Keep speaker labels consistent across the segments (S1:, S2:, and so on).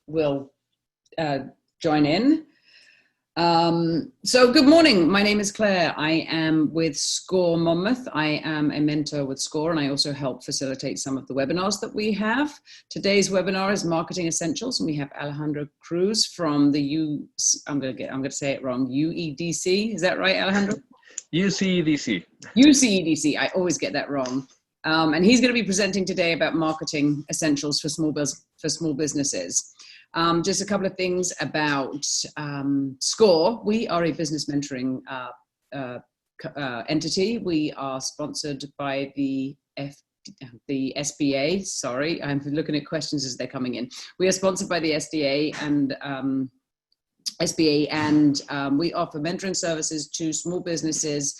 S1: will join in. So good morning, my name is Claire. I am with SCORE Monmouth. I am a mentor with SCORE, and I also help facilitate some of the webinars that we have. Today's webinar is Marketing Essentials, and we have Alejandro Cruz from the I'm going to say it wrong, UEDC. Is that right, Alejandro?
S2: UCEDC.
S1: UCEDC, I always get that wrong. And he's going to be presenting today about marketing essentials for small businesses. Just a couple of things about SCORE. We are a business mentoring entity. We are sponsored by the SBA. Sorry, I'm looking at questions as they're coming in. We are sponsored by the SBA and we offer mentoring services to small businesses,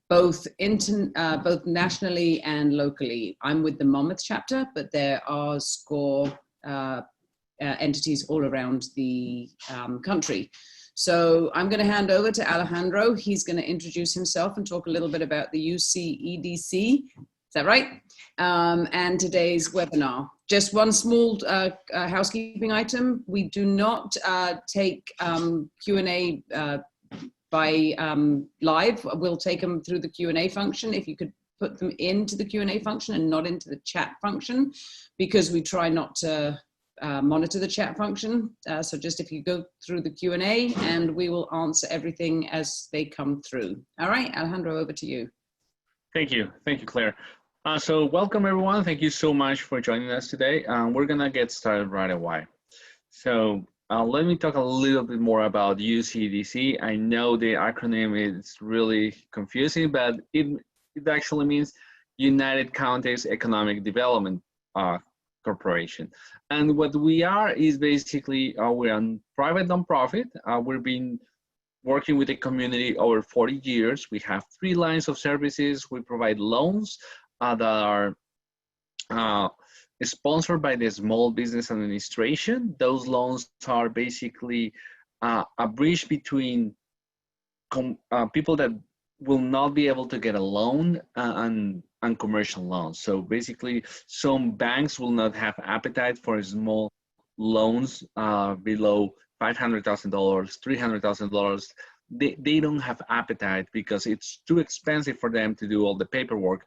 S1: both nationally and locally. I'm with the Monmouth chapter, but there are SCORE entities all around the country. So I'm going to hand over to Alejandro. He's going to introduce himself and talk a little bit about the UCEDC. Is that right? And today's webinar. Just one small housekeeping item. We do not take Q&A by live. We'll take them through the Q&A function. If you could put them into the Q&A function and not into the chat function, because we try not to monitor the chat function. So just if you go through the Q&A, and we will answer everything as they come through. All right, Alejandro, over to you.
S2: Thank you, Claire. So welcome everyone. Thank you so much for joining us today. We're gonna get started right away. So let me talk a little bit more about UCEDC. I know the acronym is really confusing, but it actually means United Counties Economic Development Corporation. And what we are is basically, we're a private nonprofit. We've been working with the community over 40 years. We have 3 lines of services. We provide loans that are sponsored by the Small Business Administration. Those loans are basically a bridge between people that will not be able to get a loan and commercial loans. So basically, some banks will not have appetite for small loans below $500,000, $300,000. They don't have appetite because it's too expensive for them to do all the paperwork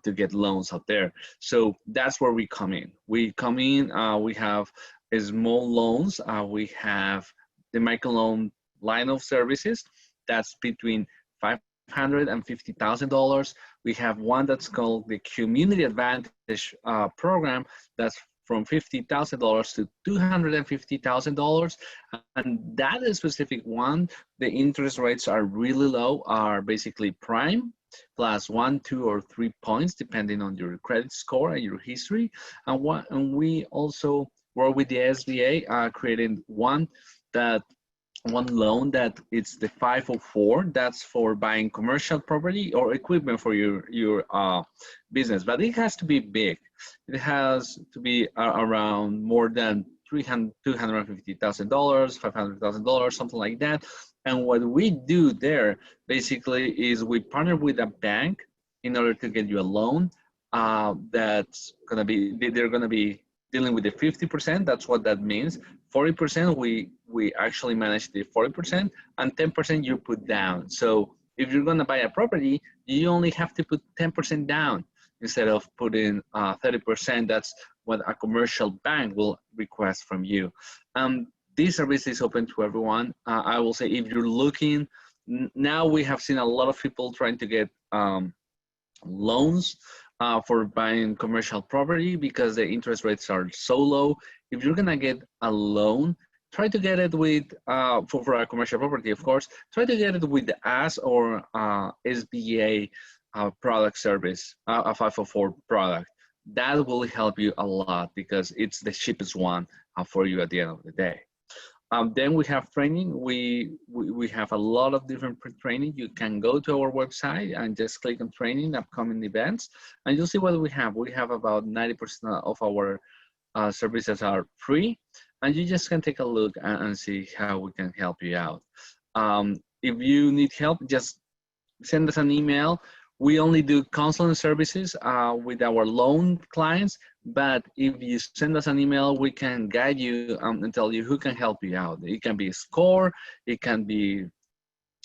S2: to get loans out there. So that's where we come in. We come in, we have small loans. We have the microloan line of services. That's between $500,000 and $50,000. We have one that's called the Community Advantage program. That's from $50,000 to $250,000. And that is specific one, the interest rates are really low, are basically prime plus 1, 2, or 3 points, depending on your credit score and your history. And we also work with the SBA, creating one loan that it's the 504. That's for buying commercial property or equipment for your business, but it has to be big. It has to be around more than $250,000, $500,000, something like that. And what we do there basically is we partner with a bank in order to get you a loan that's gonna be, they're gonna be dealing with the 50%. That's what that means. 40%, we actually manage the 40%, and 10% you put down. So if you're gonna buy a property, you only have to put 10% down instead of putting 30%. That's what a commercial bank will request from you. This service is open to everyone. I will say, if you're looking, now we have seen a lot of people trying to get loans for buying commercial property because the interest rates are so low. If you're gonna get a loan, try to get it with, for a commercial property, of course, try to get it with us or SBA product service, a 504 product. That will help you a lot because it's the cheapest one for you at the end of the day. Then we have training. We have a lot of different training. You can go to our website and just click on training, upcoming events, and you'll see what we have. We have about 90% of our services are free, and you just can take a look and see how we can help you out. If you need help, just send us an email. We only do counseling services with our loan clients, but if you send us an email, we can guide you and tell you who can help you out. It can be SCORE, it can be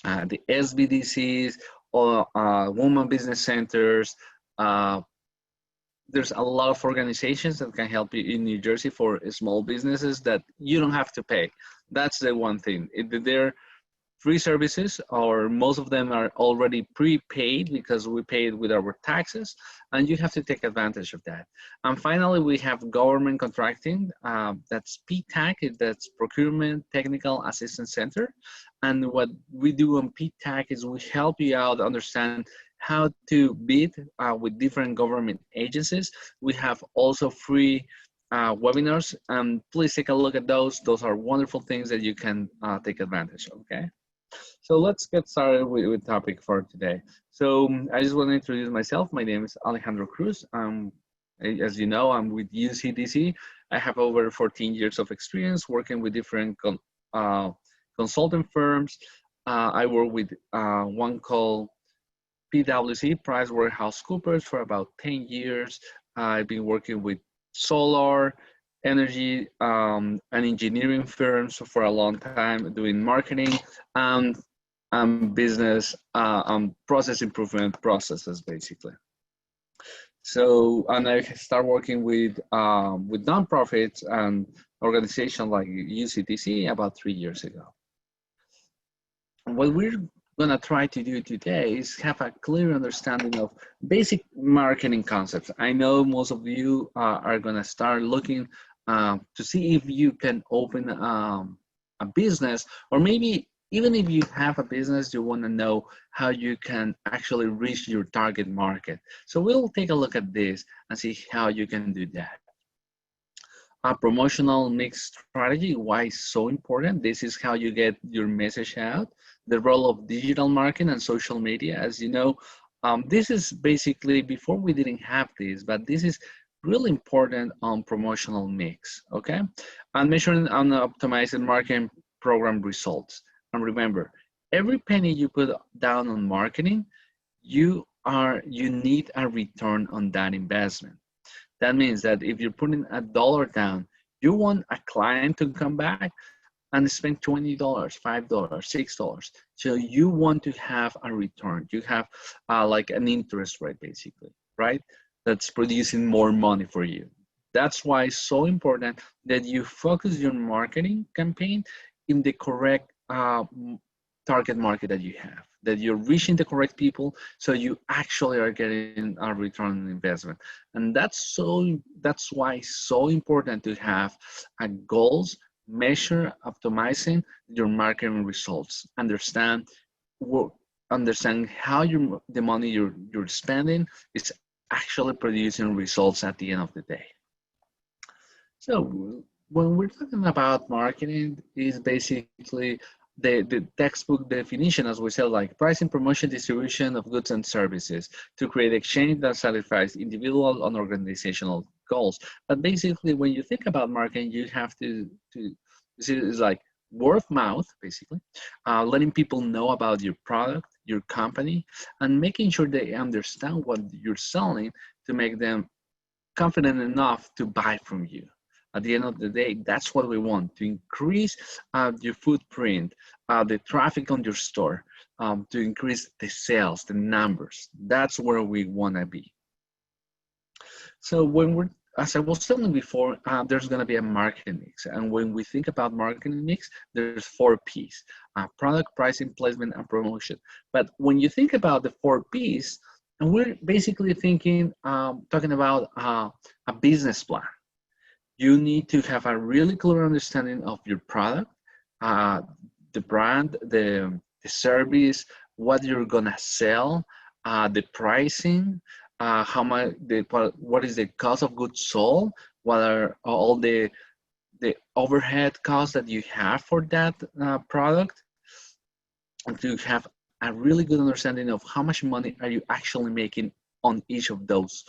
S2: the SBDCs or women business centers. There's a lot of organizations that can help you in New Jersey for small businesses that you don't have to pay. That's the one thing. They're free services, or most of them are already prepaid because we pay it with our taxes, and you have to take advantage of that. And finally, we have government contracting. That's PTAC, that's Procurement Technical Assistance Center. And what we do on PTAC is we help you out understand how to bid with different government agencies. We have also free webinars, and please take a look at those. Those are wonderful things that you can take advantage of, okay? So let's get started with topic for today. So I just want to introduce myself. My name is Alejandro Cruz. As you know, I'm with UCEDC. I have over 14 years of experience working with different consulting firms. I work with one called PwC, PricewaterhouseCoopers, for about 10 years. I've been working with solar, energy, and engineering firms for a long time, doing marketing and business process improvement processes, basically. So, and I start working with nonprofits and organizations like UCEDC about 3 years ago. What we're gonna try to do today is have a clear understanding of basic marketing concepts. I know most of you are gonna start looking to see if you can open a business, or maybe even if you have a business, you want to know how you can actually reach your target market. So we'll take a look at this and see how you can do that. A promotional mix strategy, why it's so important. This is how you get your message out. The role of digital marketing and social media. As you know, this is basically, before we didn't have this, but this is really important on promotional mix, okay? And measuring and optimizing marketing program results. And remember, every penny you put down on marketing, you need a return on that investment. That means that if you're putting $1 down, you want a client to come back and spend $20, $5, $6. So you want to have a return. You have like an interest rate, basically, right? That's producing more money for you. That's why it's so important that you focus your marketing campaign in the correct target market that you have, that you're reaching the correct people, so you actually are getting a return on investment. And that's why it's so important to have goals, measure, optimizing your marketing results, understand how the money you're spending is actually producing results at the end of the day. So when we're talking about marketing, is basically the textbook definition, as we said, like pricing, promotion, distribution of goods and services to create exchange that satisfies individual and organizational goals. But basically, when you think about marketing, you have to see it's like word of mouth, basically, letting people know about your product, your company, and making sure they understand what you're selling to make them confident enough to buy from you. At the end of the day, that's what we want, to increase your footprint, the traffic on your store, to increase the sales, the numbers. That's where we want to be. So when as I was telling before, there's going to be a marketing mix. And when we think about marketing mix, there's 4 P's, product, pricing, placement, and promotion. But when you think about the 4 P's, and we're basically thinking, talking about a business plan. You need to have a really clear understanding of your product, the brand, the service, what you're gonna sell, the pricing, how much, what is the cost of goods sold, what are all the overhead costs that you have for that product, and to have a really good understanding of how much money are you actually making on each of those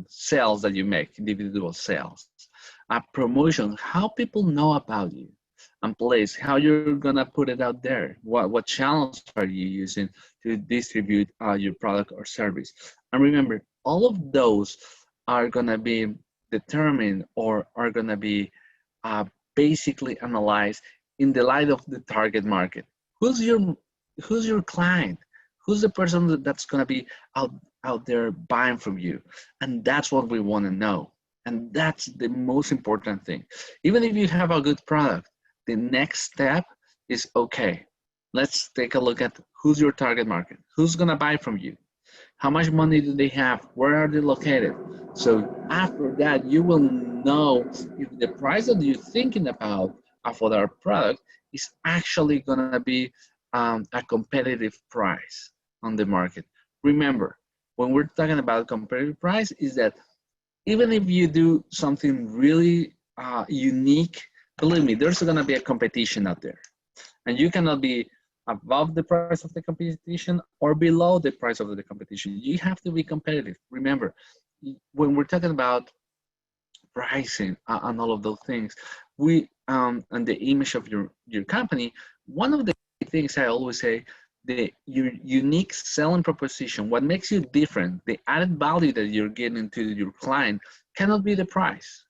S2: sales that you make, individual sales. A promotion, how people know about you. and place, how you're gonna put it out there, what channels are you using to distribute your product or service. And remember, all of those are gonna be determined or are gonna be basically analyzed in the light of the target market. Who's your client? Who's the person that's gonna be out there buying from you? And that's what we wanna know. And that's the most important thing. Even if you have a good product, the next step is, okay, let's take a look at who's your target market. Who's gonna buy from you? How much money do they have? Where are they located? So after that, you will know if the price that you're thinking about for their product is actually gonna be a competitive price on the market. Remember, when we're talking about competitive price, is that even if you do something really unique, believe me, there's gonna be a competition out there. And you cannot be above the price of the competition or below the price of the competition. You have to be competitive. Remember, when we're talking about pricing and all of those things, and the image of your company, one of the things I always say, your unique selling proposition, what makes you different, the added value that you're getting to your client cannot be the price.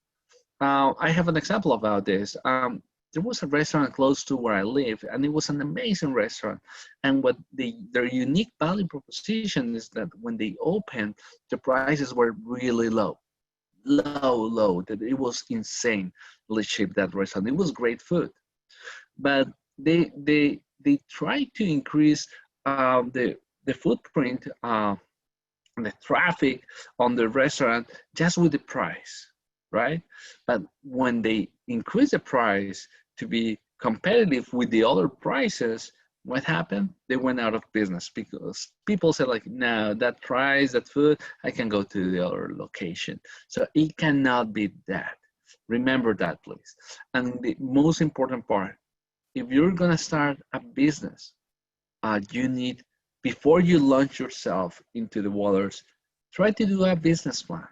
S2: I have an example about this. There was a restaurant close to where I live, and it was an amazing restaurant. And what their unique value proposition is that when they opened, the prices were really low, that it was insanely cheap, that restaurant. It was great food. But they tried to increase the footprint, the traffic on the restaurant just with the price, right? But when they increase the price to be competitive with the other prices, what happened? They went out of business because people said like, no, that price, that food, I can go to the other location. So it cannot be that. Remember that, please. And the most important part, if you're gonna start a business, you need, before you launch yourself into the waters, try to do a business plan.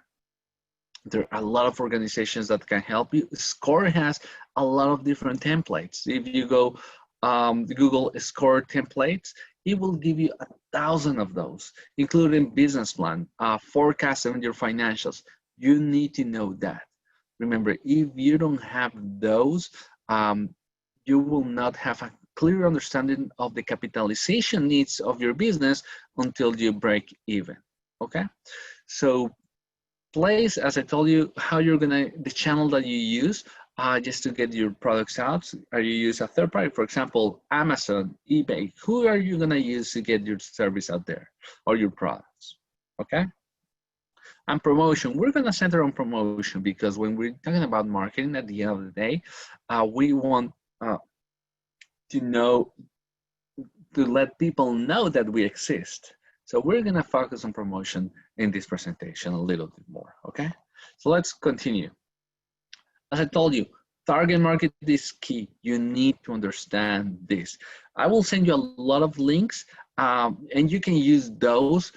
S2: There are a lot of organizations that can help you. SCORE has a lot of different templates. If you go Google SCORE templates, it will give you 1,000 of those, including business plan, forecasting your financials. You need to know that. Remember, if you don't have those, you will not have a clear understanding of the capitalization needs of your business until you break even, okay? So place, as I told you, how you're gonna, the channel that you use just to get your products out. Are you use a third party, for example, Amazon, eBay? Who are you gonna use to get your service out there or your products, okay? And promotion, we're gonna center on promotion because when we're talking about marketing at the end of the day, we want to know, to let people know that we exist. So we're gonna focus on promotion in this presentation a little bit more, okay? So let's continue. As I told you, target market is key. You need to understand this. I will send you a lot of links and you can use those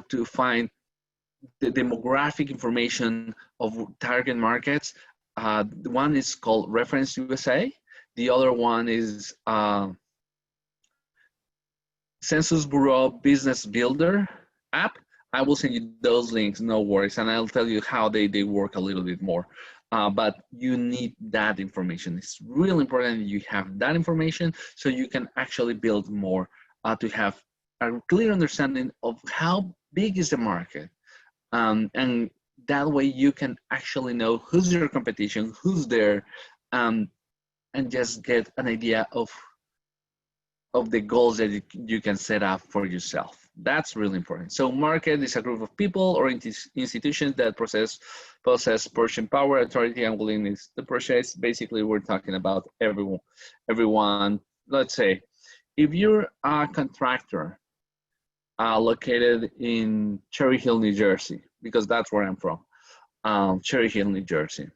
S2: to find the demographic information of target markets. One is called Reference USA. The other one is Census Bureau Business Builder app. I will send you those links, no worries, and I'll tell you how they work a little bit more. But you need that information. It's really important that you have that information so you can actually build more to have a clear understanding of how big is the market. And that way you can actually know who's your competition, who's there, and just get an idea of the goals that you can set up for yourself. That's really important. So market is a group of people or institutions that possess purchasing power, authority, and willingness to purchase. Basically, we're talking about everyone. Let's say, if you're a contractor located in Cherry Hill, New Jersey, because that's where I'm from, Cherry Hill, New Jersey,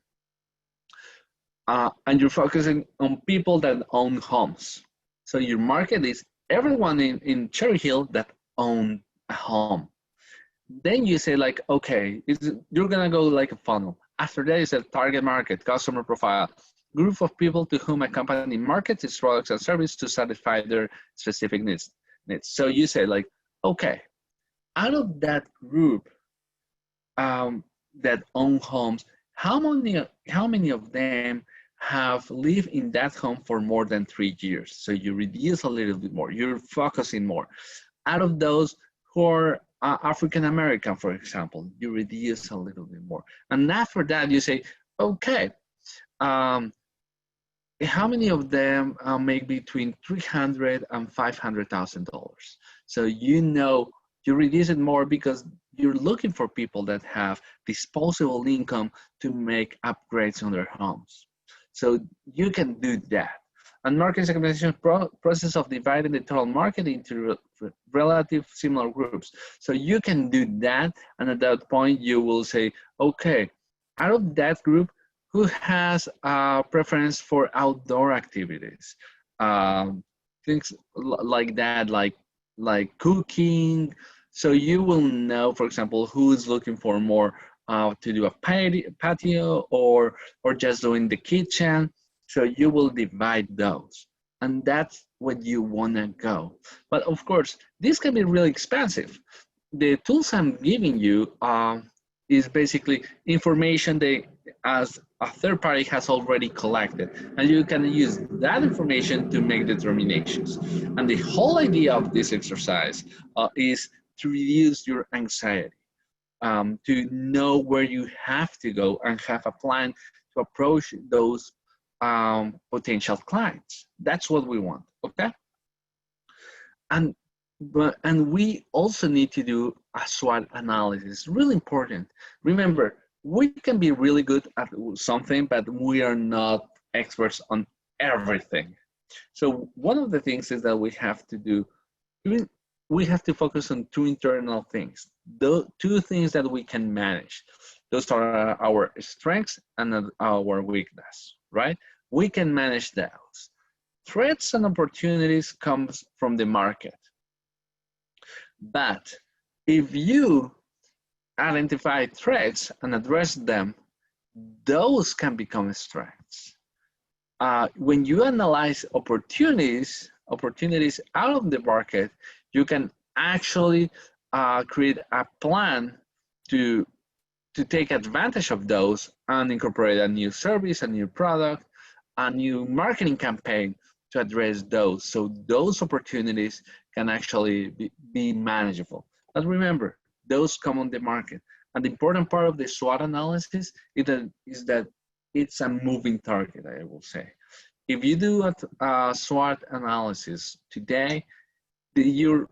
S2: and you're focusing on people that own homes. So your market is everyone in Cherry Hill that own a home. Then you say like, okay, you're gonna go like a funnel. After that, you say target market, customer profile. group of people to whom a company markets its products and services to satisfy their specific needs. So you say like, okay, out of that group that own homes, how many of them have lived in that home for more than 3 years? So you reduce a little bit more, you're focusing more. Out of those who are African American, for example, you reduce a little bit more. And after that, you say, okay, how many of them make between $300,000 and $500,000? So you reduce it more because you're looking for people that have disposable income to make upgrades on their homes. So you can do that. And market segmentation process of dividing the total market into relative similar groups. So you can do that, and at that point you will say, okay, out of that group, who has a preference for outdoor activities? Things like that, like cooking. So you will know, for example, who is looking for more to do a patio or just doing the kitchen. So you will divide those, and that's what you want to go. But of course, this can be really expensive. The tools I'm giving you is basically information as a third party has already collected, and you can use that information to make determinations. And the whole idea of this exercise is to reduce your anxiety, to know where you have to go and have a plan to approach those potential clients. That's what we want, okay? And we also need to do a SWOT analysis. Really important. Remember, we can be really good at something, but we are not experts on everything. So one of the things is that we have to do, we have to focus on two internal things, the two things that we can manage. Those are our strengths and our weakness, right? We can manage those. Threats and opportunities comes from the market. But if you identify threats and address them, those can become strengths. When you analyze opportunities out of the market, you can actually create a plan to take advantage of those and incorporate a new service, a new product, a new marketing campaign to address those. So those opportunities can actually be manageable. But remember, those come on the market. And the important part of the SWOT analysis is that it's a moving target, I will say. If you do a SWOT analysis today, your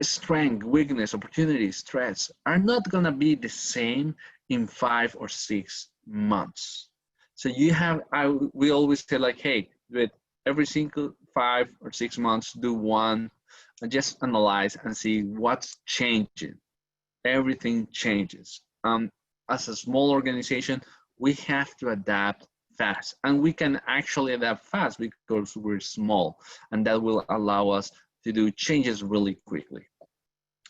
S2: strength, weakness, opportunities, threats are not gonna be the same in 5 or 6 months. So we always say like, hey, do it every single 5 or 6 months, do one, and just analyze and see what's changing. Everything changes. As a small organization, we have to adapt fast, and we can actually adapt fast because we're small, and that will allow us to do changes really quickly.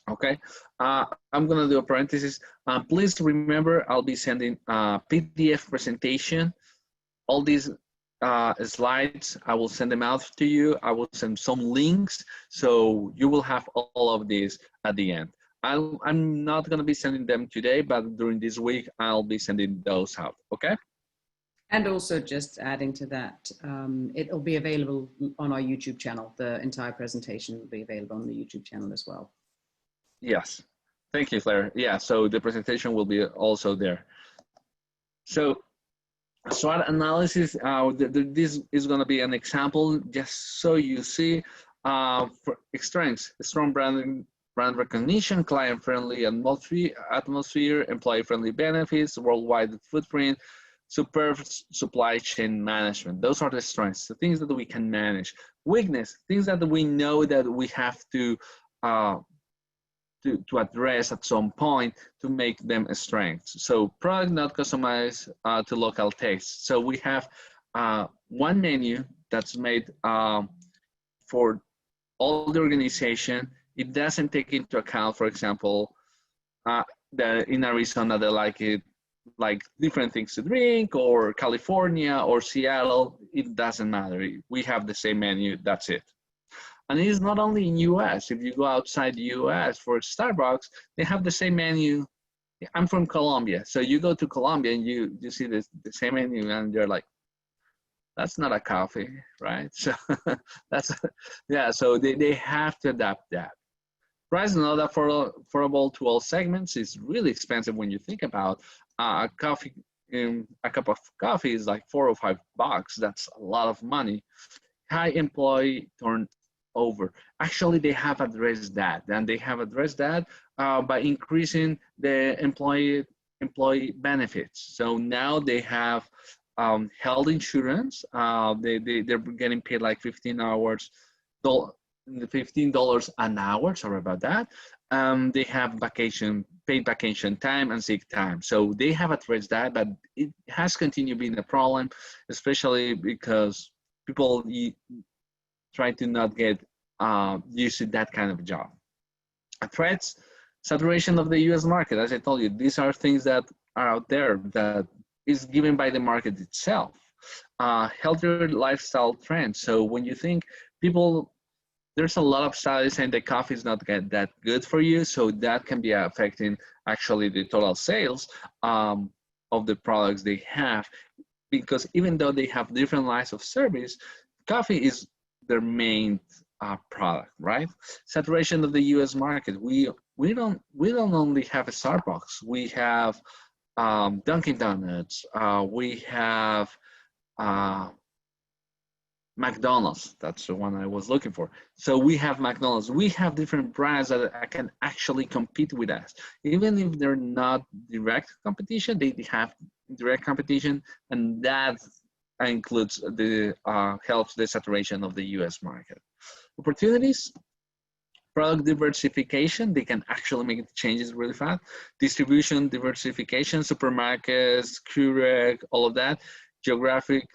S2: Okay, I'm gonna do a parenthesis. Please remember, I'll be sending a PDF presentation. All these slides, I will send them out to you. I will send some links, so you will have all of these at the end. I'm not gonna be sending them today, but during this week, I'll be sending those out, okay?
S1: And also just adding to that, it'll be available on our YouTube channel. The entire presentation will be available on the YouTube channel as well.
S2: Yes, thank you, Claire. Yeah, so the presentation will be also there. So SWOT analysis, this is gonna be an example just so you see for strengths, strong brand recognition, client-friendly atmosphere, employee-friendly benefits, worldwide footprint, superb supply chain management. Those are the strengths, the things that we can manage. Weakness, things that we know that we have to address at some point to make them strengths. So product not customized to local tastes. So we have one menu that's made for all the organization. It doesn't take into account, for example, that in Arizona they like it like different things to drink, or California or Seattle, it doesn't matter. We have the same menu, that's it. And it is not only in US. If you go outside the US for Starbucks, they have the same menu. I'm from Colombia, so you go to Colombia and you see the same menu, and you're like, that's not a coffee, right? So that's, yeah, so they have to adapt that. Price is not affordable to all segments. It's really expensive when you think about a coffee. A cup of coffee is like $4 or $5. That's a lot of money. High employee turnover. Actually, they have addressed that, and they have addressed that by increasing the employee benefits. So now they have health insurance. They're getting paid like $15 an hour, sorry about that. They have paid vacation time and sick time. So they have addressed that, but it has continued being a problem, especially because people try to not get used to that kind of job. Threats, saturation of the US market. As I told you, these are things that are out there that is given by the market itself. Healthier lifestyle trends. So when you think people, there's a lot of studies saying that coffee is not that good for you, so that can be affecting actually the total sales of the products they have, because even though they have different lines of service, coffee is their main product, right? Saturation of the U.S. market. We don't only have a Starbucks. We have Dunkin' Donuts. We have McDonald's, that's the one I was looking for. So we have McDonald's. We have different brands that can actually compete with us. Even if they're not direct competition, they have direct competition, and that includes the helps the saturation of the US market. Opportunities, product diversification, they can actually make changes really fast. Distribution diversification, supermarkets, Keurig, all of that. Geographic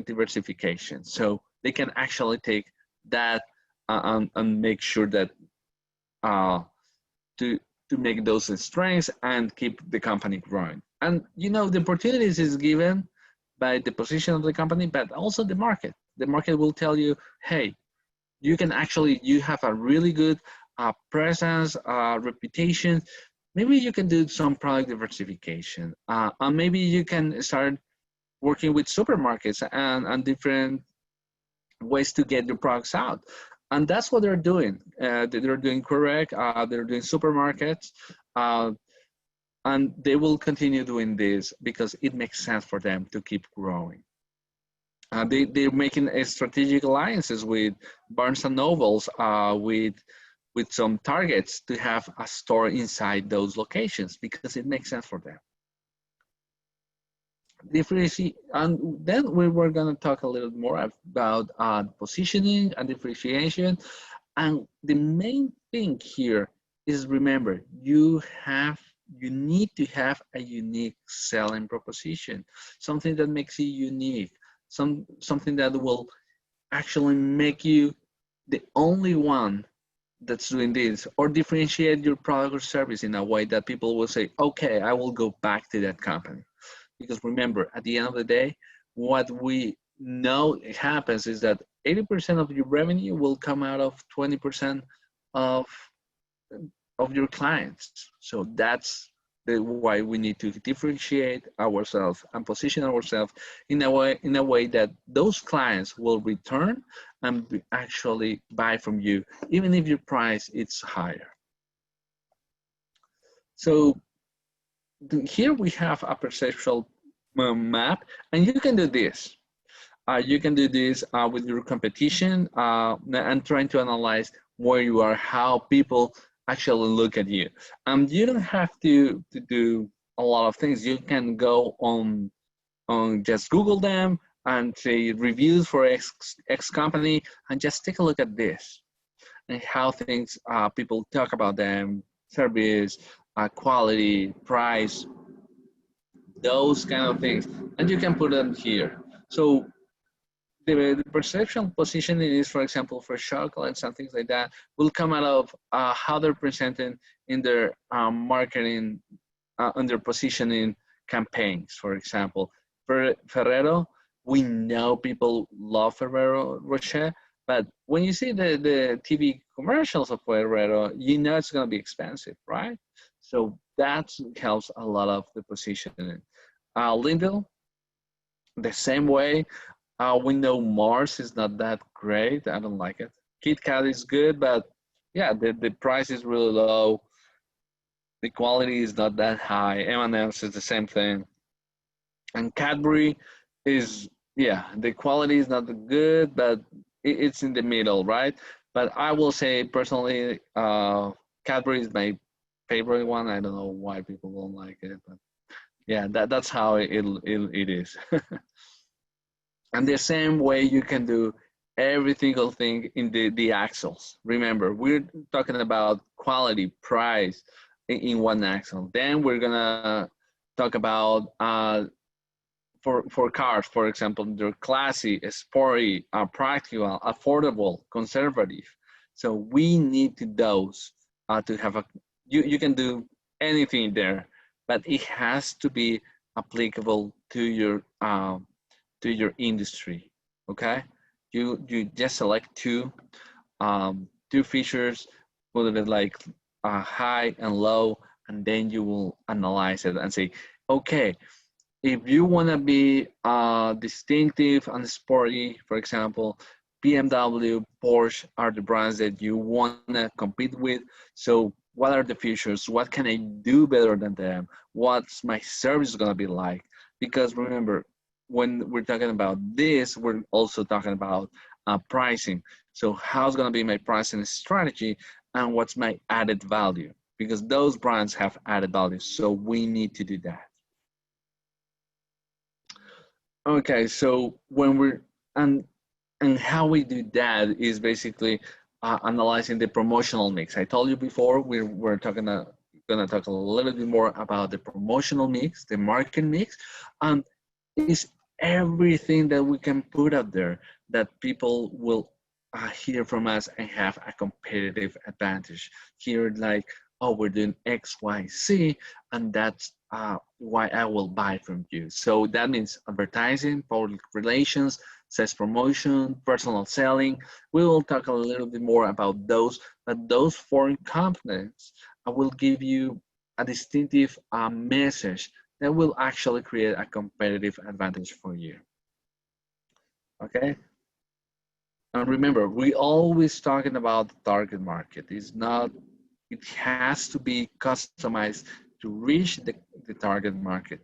S2: diversification. So they can actually take that and make sure that to make those strengths and keep the company growing. And you know, the opportunities is given by the position of the company, but also the market. The market will tell you, hey, you can actually, you have a really good presence, reputation. Maybe you can do some product diversification, and maybe you can start working with supermarkets and different ways to get your products out. And that's what they're doing. They're doing Keurig, they're doing supermarkets, and they will continue doing this because it makes sense for them to keep growing. They're making strategic alliances with Barnes and Nobles, with some targets to have a store inside those locations because it makes sense for them. And then we were going to talk a little more about positioning and differentiation. And the main thing here is, remember, you need to have a unique selling proposition, something that makes you unique, something that will actually make you the only one that's doing this, or differentiate your product or service in a way that people will say, okay, I will go back to that company. Because remember, at the end of the day, what we know happens is that 80% of your revenue will come out of 20% of your clients. So that's why we need to differentiate ourselves and position ourselves in a way that those clients will return and actually buy from you, even if your price is higher. So here we have a perceptual map, and you can do this. You can do this with your competition and trying to analyze where you are, how people actually look at you. You don't have to do a lot of things. You can go on just Google them and say reviews for X company, and just take a look at this and how things people talk about them, service, quality, price, those kind of things, and you can put them here. So the perception positioning is, for example, for chocolates and things like that, will come out of how they're presenting in their marketing under positioning campaigns, for example. Ferrero, we know people love Ferrero Rocher, but when you see the TV commercials of Ferrero, you know it's going to be expensive, right? So that helps a lot of the positioning. Lidl, the same way. We know Mars is not that great. I don't like it. Kit Kat is good, but yeah, the price is really low. The quality is not that high. M&M's is the same thing. And Cadbury is, yeah, the quality is not good, but it's in the middle, right? But I will say personally, Cadbury is my favorite one. I don't know why people don't like it, but yeah, that's how it is. And the same way you can do every single thing in the axles. Remember, we're talking about quality, price in one axle. Then we're gonna talk about for cars, for example, they're classy, sporty, practical, affordable, conservative. So we need to those to have a, you can do anything there, but it has to be applicable to your industry, okay? You just select two features, put it like high and low, and then you will analyze it and say, okay, if you want to be distinctive and sporty, for example, BMW, Porsche are the brands that you want to compete with. So what are the features? What can I do better than them? What's my service going to be like? Because remember, when we're talking about this, we're also talking about pricing. So how's going to be my pricing strategy and what's my added value? Because those brands have added value. So we need to do that. Okay, so when we're, and how we do that is basically analyzing the promotional mix. I told you before, we're gonna talk a little bit more about the promotional mix, the market mix, and it's everything that we can put out there that people will hear from us and have a competitive advantage. Hear like, oh, we're doing X, Y, Z, and that's why I will buy from you. So that means advertising, public relations, sales promotion, personal selling. We will talk a little bit more about those, but those four components will give you a distinctive message that will actually create a competitive advantage for you. Okay? And remember, we always talking about the target market. It's not, it has to be customized to reach the target market.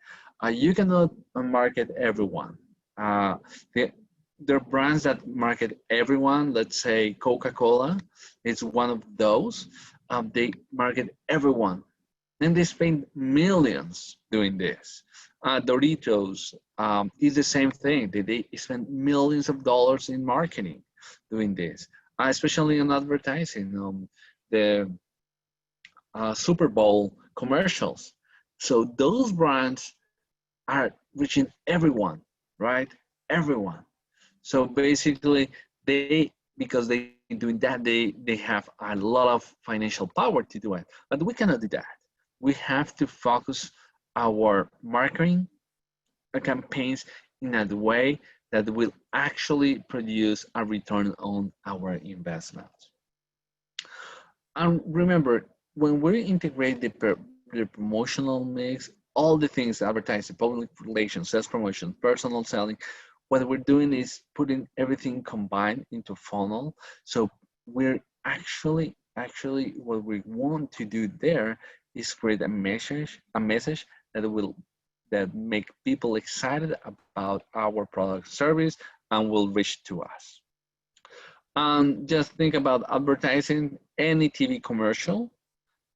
S2: You cannot market everyone. There are brands that market everyone. Let's say Coca-Cola is one of those. They market everyone. And they spend millions doing this. Doritos is the same thing. They spend millions of dollars in marketing doing this, especially in advertising. The Super Bowl commercials. So those brands are reaching everyone, right? Everyone. So basically, because they doing that, they have a lot of financial power to do it. But we cannot do that. We have to focus our marketing campaigns in a way that will actually produce a return on our investment. And remember, when we integrate the promotional mix, all the things, advertising, public relations, sales promotion, personal selling, what we're doing is putting everything combined into funnel. So we're actually what we want to do there is create a message that make people excited about our product service and will reach to us. Just think about advertising. Any TV commercial,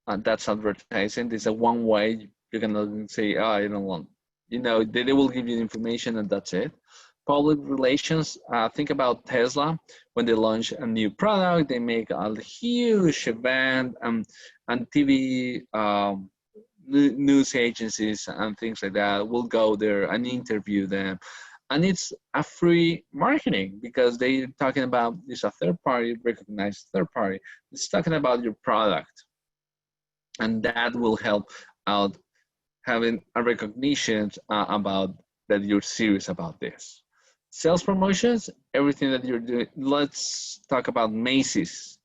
S2: that's advertising. There's a one way. You can say, oh, I don't want, they will give you the information and that's it. Public relations, think about Tesla. When they launch a new product, they make a huge event and TV news agencies and things like that will go there and interview them. And it's a free marketing because they're talking about, it's a third party, recognized third party. It's talking about your product. And that will help out having a recognition about that you're serious about this. Sales promotions, everything that you're doing. Let's talk about Macy's.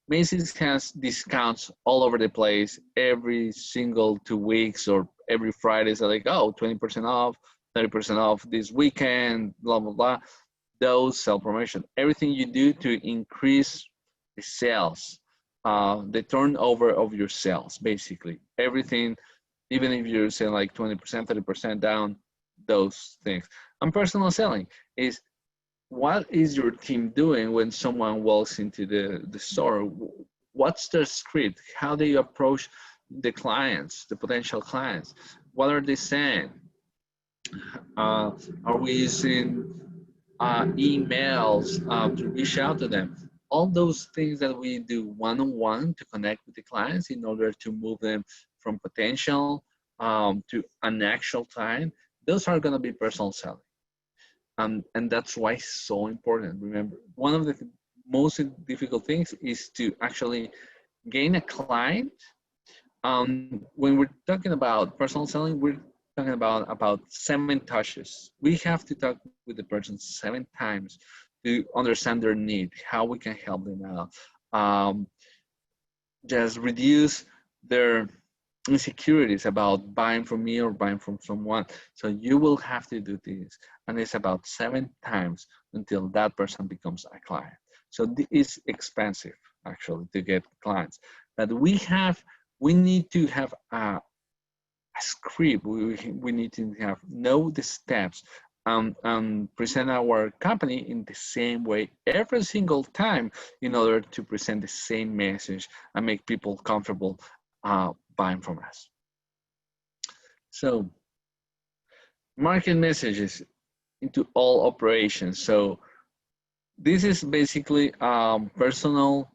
S2: Macy's has discounts all over the place every single 2 weeks or every Friday. So like, oh, 20% off, 30% off this weekend, blah, blah, blah. Those sell promotion. Everything you do to increase the sales, the turnover of your sales, basically. Everything, even if you're saying like 20%, 30% down, those things. And personal selling is, what is your team doing when someone walks into the store? What's their script? How do you approach the clients, the potential clients? What are they saying? Are we using emails to reach out to them? All those things that we do one-on-one to connect with the clients in order to move them from potential to an actual client, those are going to be personal selling. And that's why it's so important. Remember, one of the most difficult things is to actually gain a client. When we're talking about personal selling, we're talking about 7 touches. We have to talk with the person 7 times to understand their need, how we can help them out. Just reduce their insecurities about buying from me or buying from someone. So you will have to do this. And it's about 7 times until that person becomes a client. So it's expensive actually to get clients. But we need to have a script. We need to know the steps and present our company in the same way every single time in order to present the same message and make people comfortable buying from us. So market messages into all operations. So this is basically personal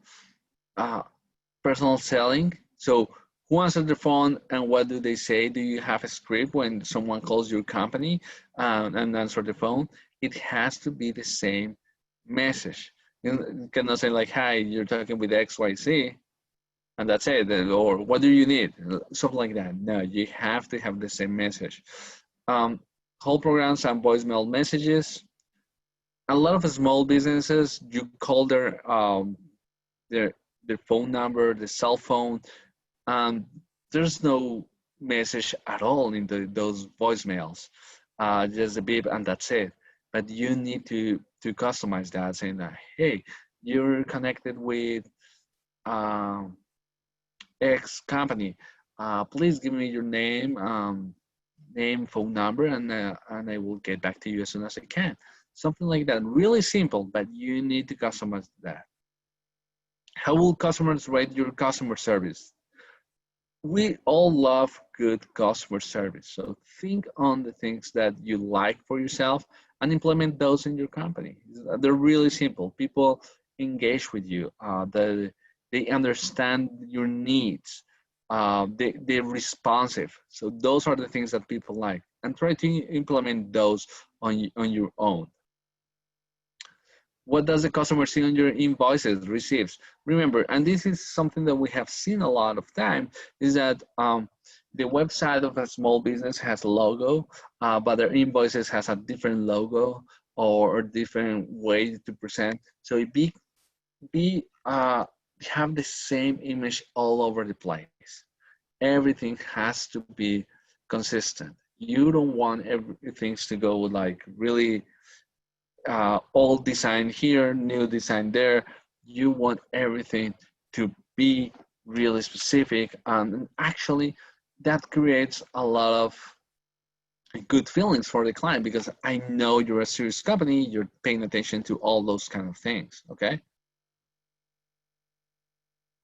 S2: selling. So who answers the phone and what do they say? Do you have a script when someone calls your company and answer the phone? It has to be the same message. You cannot say like, hi, you're talking with XYZ, and that's it, or what do you need? Something like that. No, you have to have the same message. Call programs and voicemail messages. A lot of small businesses, you call their phone number, the cell phone. There's no message at all in those voicemails, just a beep and that's it. But you need to customize that, saying that, hey, you're connected with X company. Please give me your name, phone number, and I will get back to you as soon as I can. Something like that. Really simple, but you need to customize that. How will customers rate your customer service? We all love good customer service. So think on the things that you like for yourself and implement those in your company. They're really simple. People engage with you. They understand your needs. They're responsive. So those are the things that people like. And try to implement those on your own. What does the customer see on your invoices, receipts? Remember, and this is something that we have seen a lot of time, is that the website of a small business has a logo, but their invoices has a different logo or a different way to present. So have the same image all over the place. Everything has to be consistent. You don't want everything to go like really old design here, new design there. You want everything to be really specific, and actually that creates a lot of good feelings for the client, because I know you're a serious company, you're paying attention to all those kind of things, okay?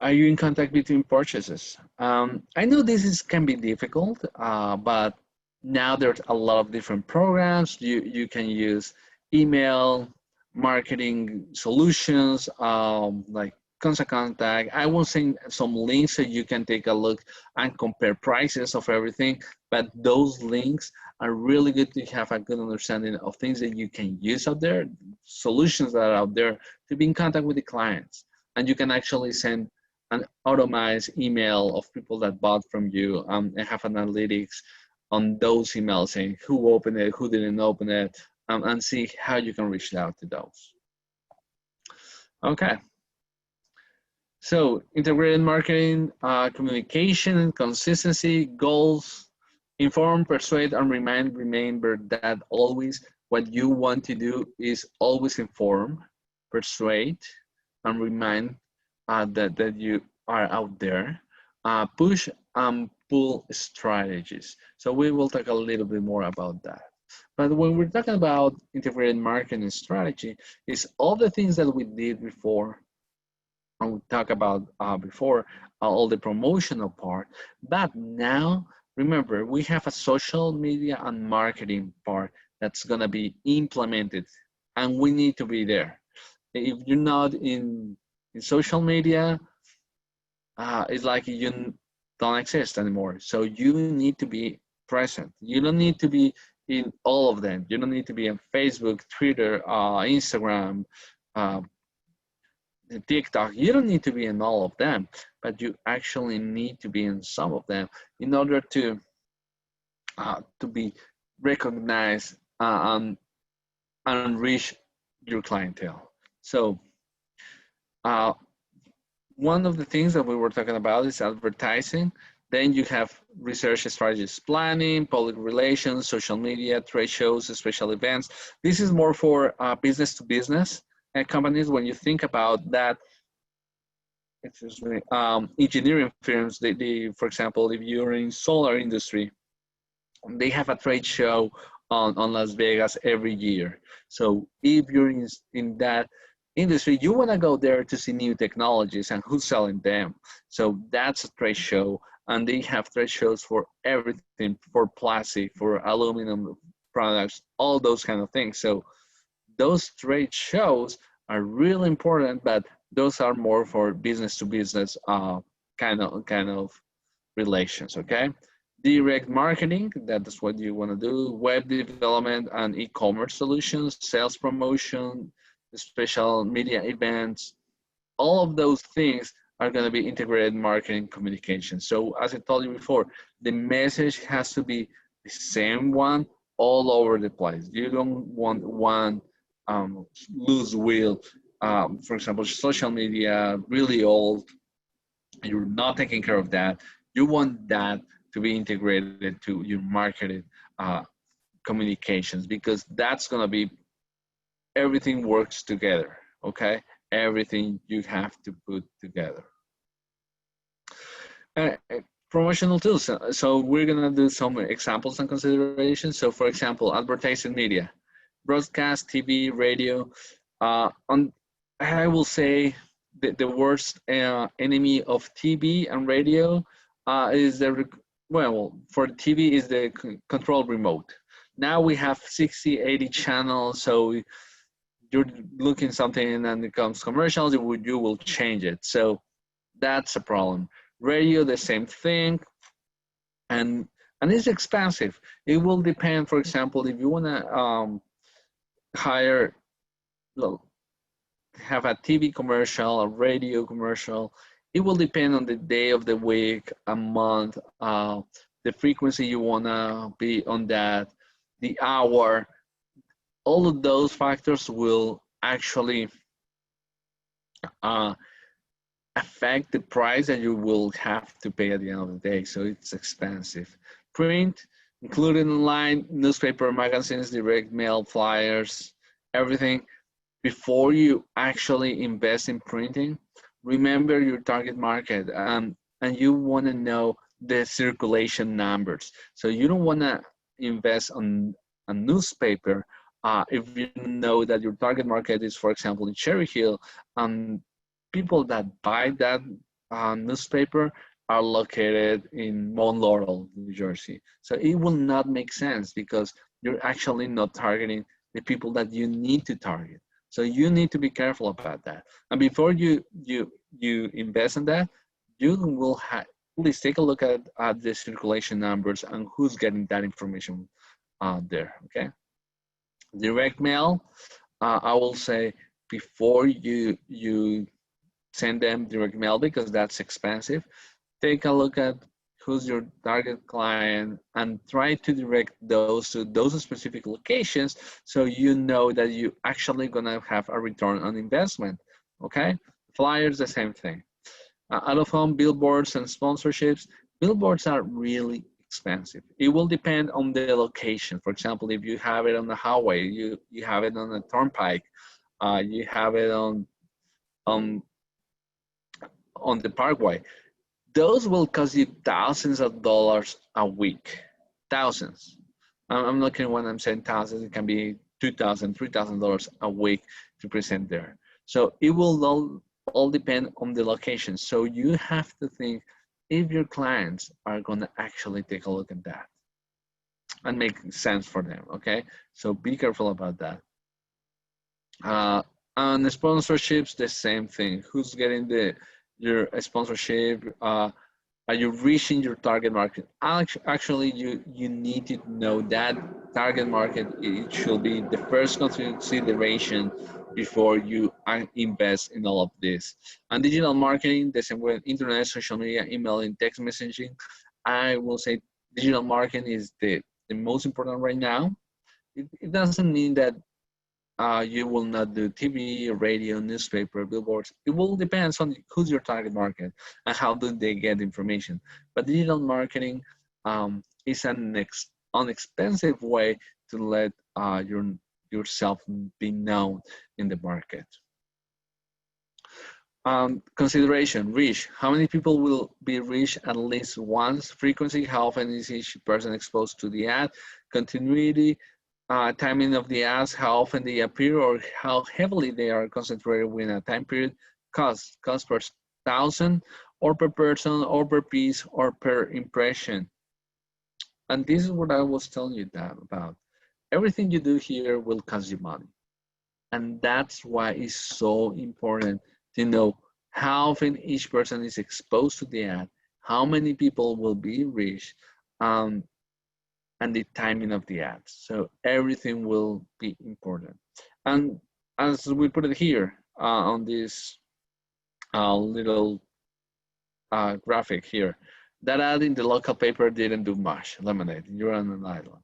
S2: Are you in contact between purchases? I know this can be difficult, but now there's a lot of different programs. You can use email, marketing solutions, like constant contact. I will send some links so you can take a look and compare prices of everything, but those links are really good to have a good understanding of things that you can use out there, solutions that are out there to be in contact with the clients. And you can actually send an automized email of people that bought from you, and have analytics on those emails, saying who opened it, who didn't open it, and see how you can reach out to those. Okay. So integrated marketing, communication, consistency, goals, inform, persuade, and remember that always what you want to do is always inform, persuade, and remind that you are out there. Push and pull strategies. So we will talk a little bit more about that. But when we're talking about integrated marketing strategy, it's all the things that we did before, and we talked about before, all the promotional part. But now, remember, we have a social media and marketing part that's gonna be implemented, and we need to be there. If you're not in social media, it's like you don't exist anymore. So you need to be present. You don't need to be in all of them. You don't need to be on Facebook, Twitter, Instagram, TikTok. You don't need to be in all of them, but you actually need to be in some of them in order to be recognized and reach your clientele. So one of the things that we were talking about is advertising. Then you have research strategies, planning, public relations, social media, trade shows, special events. This is more for business to business companies. When you think about that, excuse me, engineering firms, they, for example, if you're in solar industry, they have a trade show on Las Vegas every year. So if you're in that industry, you want to go there to see new technologies and who's selling them. So that's a trade show, and they have trade shows for everything, for plastic, for aluminum products, all those kind of things. So those trade shows are really important, but those are more for business to business kind of relations. Okay. Direct marketing, that's what you want to do. Web development and e-commerce solutions, sales promotion, special media events, all of those things are going to be integrated marketing communication. So as I told you before, the message has to be the same one all over the place. You don't want one loose wheel. For example, social media, really old, you're not taking care of that. You want that to be integrated to your marketing communications, because that's going to be, everything works together, okay? Everything you have to put together. Promotional tools. So we're going to do some examples and considerations. So for example, advertising media, broadcast, TV, radio. I will say the worst enemy of TV and radio is for TV is the control remote. Now we have 60, 80 channels, so you're looking something and it comes commercials, you will change it. So that's a problem. Radio, the same thing, and it's expensive. It will depend. For example, if you want to have a TV commercial, a radio commercial, it will depend on the day of the week, a month, the frequency you want to be on that, the hour. All of those factors will actually affect the price that you will have to pay at the end of the day. So it's expensive. Print, including online, newspaper, magazines, direct mail, flyers, everything. Before you actually invest in printing, remember your target market, and you want to know the circulation numbers. So you don't want to invest on a newspaper if you know that your target market is, for example, in Cherry Hill, people that buy that newspaper are located in Mount Laurel, New Jersey. So it will not make sense, because you're actually not targeting the people that you need to target. So you need to be careful about that. And before you invest in that, you will please take a look at the circulation numbers and who's getting that information there, okay? Direct mail, I will say, before you send them direct mail because that's expensive. Take a look at who's your target client and try to direct those to those specific locations so you know that you actually gonna have a return on investment, okay? Flyers, the same thing. Out-of-home billboards and sponsorships, billboards are really expensive. It will depend on the location. For example, if you have it on the highway, you have it on a turnpike, you have it on the parkway, those will cost you thousands of dollars a week. Thousands. I'm not kidding when I'm saying thousands. It can be $2,000, $3,000 a week to present there. So it will all depend on the location. So you have to think if your clients are going to actually take a look at that and make sense for them, okay? So be careful about that. On the sponsorships, the same thing. Who's getting your sponsorship? Are you reaching your target market? Actually, you need to know that target market. It should be the first consideration before you invest in all of this. And digital marketing, the same way, internet, social media, email, and text messaging. I will say digital marketing is the most important right now. It doesn't mean that you will not do TV, radio, newspaper, billboards. It will depend on who's your target market and how do they get information. But digital marketing is an inexpensive way to let yourself be known in the market. Consideration, reach. How many people will be reached at least once? Frequency, how often is each person exposed to the ad? Continuity, timing of the ads, how often they appear or how heavily they are concentrated within a time period. Cost per 1,000 or per person or per piece or per impression. And this is what I was telling you about. Everything you do here will cost you money. And that's why it's so important to know how often each person is exposed to the ad, how many people will be reached, and the timing of the ads. So everything will be important. And as we put it here on this little graphic here, that ad in the local paper didn't do much. Lemonade, you're on an island.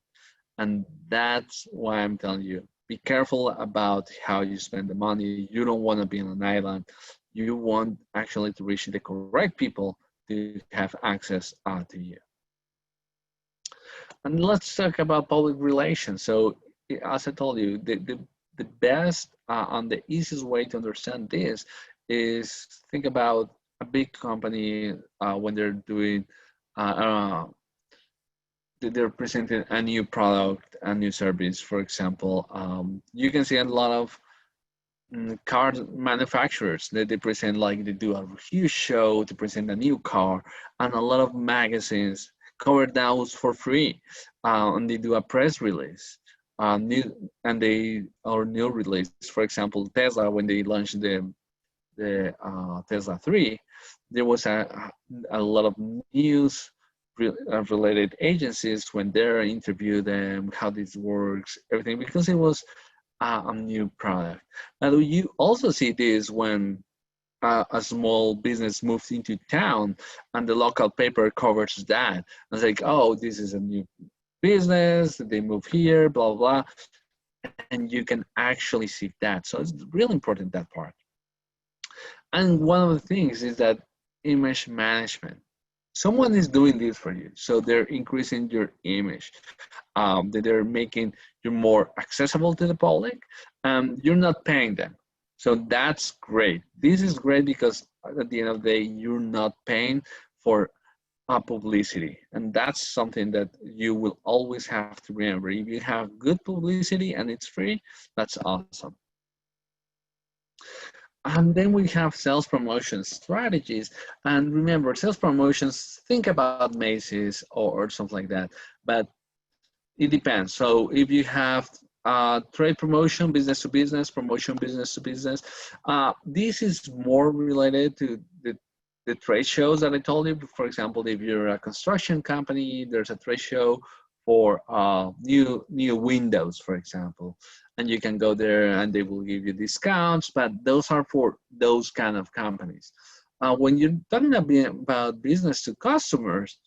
S2: And that's why I'm telling you, be careful about how you spend the money. You don't want to be on an island. You want actually to reach the correct people to have access to you. And let's talk about public relations. So as I told you, the best and the easiest way to understand this is think about a big company when they're doing, they're presenting a new product, a new service. For example, you can see a lot of car manufacturers that they present, like they do a huge show to present a new car, and a lot of magazines cover those for free, and they do a press release, new release. For example, Tesla, when they launched the Tesla 3, there was a lot of news related agencies when they interviewed them, how this works, everything, because it was a new product. And you also see this when a small business moves into town and the local paper covers that. And it's like, oh, this is a new business, they move here, blah, blah. And you can actually see that. So it's really important, that part. And one of the things is that image management. Someone is doing this for you. So they're increasing your image. They're making you more accessible to the public. You're not paying them. So that's great. This is great because at the end of the day, you're not paying for publicity. And that's something that you will always have to remember. If you have good publicity and it's free, that's awesome. And then we have sales promotion strategies. And remember, sales promotions, think about Macy's or something like that, but it depends. So if you have trade promotion, business to business, promotion, business to business, this is more related to the trade shows that I told you. For example, if you're a construction company, there's a trade show for new windows, for example, and you can go there and they will give you discounts, but those are for those kind of companies. When you're talking about business to customers,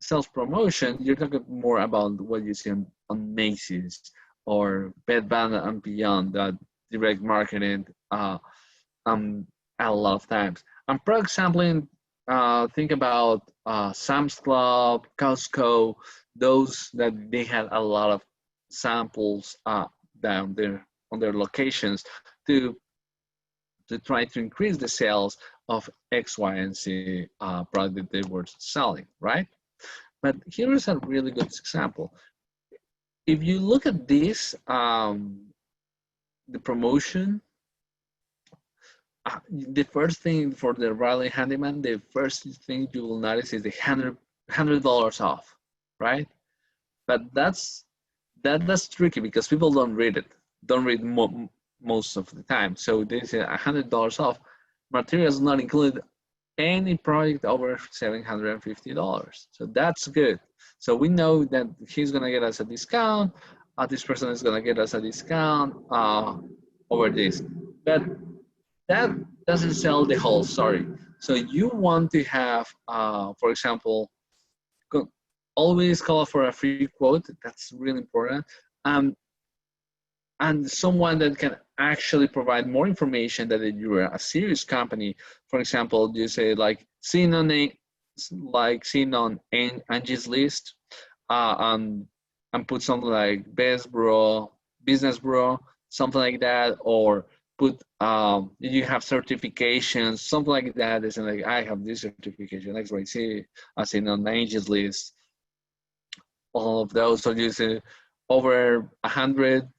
S2: sales promotion, you're talking more about what you see on Macy's or Bed Bath and Beyond, that direct marketing a lot of times. And product sampling, think about Sam's Club, Costco, those that they had a lot of samples down there on their locations to try to increase the sales of X, Y, and Z product that they were selling, right? But here is a really good example. If you look at this, the promotion, the first thing for the Riley Handyman, the first thing you will notice is the $100 off, right? But that's tricky because people don't read it, don't read most of the time. So they say $100 off. Materials not included, any product over $750. So that's good. So we know that he's gonna get us a discount. This person is gonna get us a discount over this. But that doesn't sell the whole story. So you want to have, for example, always call for a free quote. That's really important. And someone that can actually provide more information that you're a serious company. For example, you say like seen on Angie's List, and put something like best bro, business bro, something like that, or put you have certifications, something like that. It's like I have this certification, X, Y, Z, as in on Angie's List. All of those. So you say over 100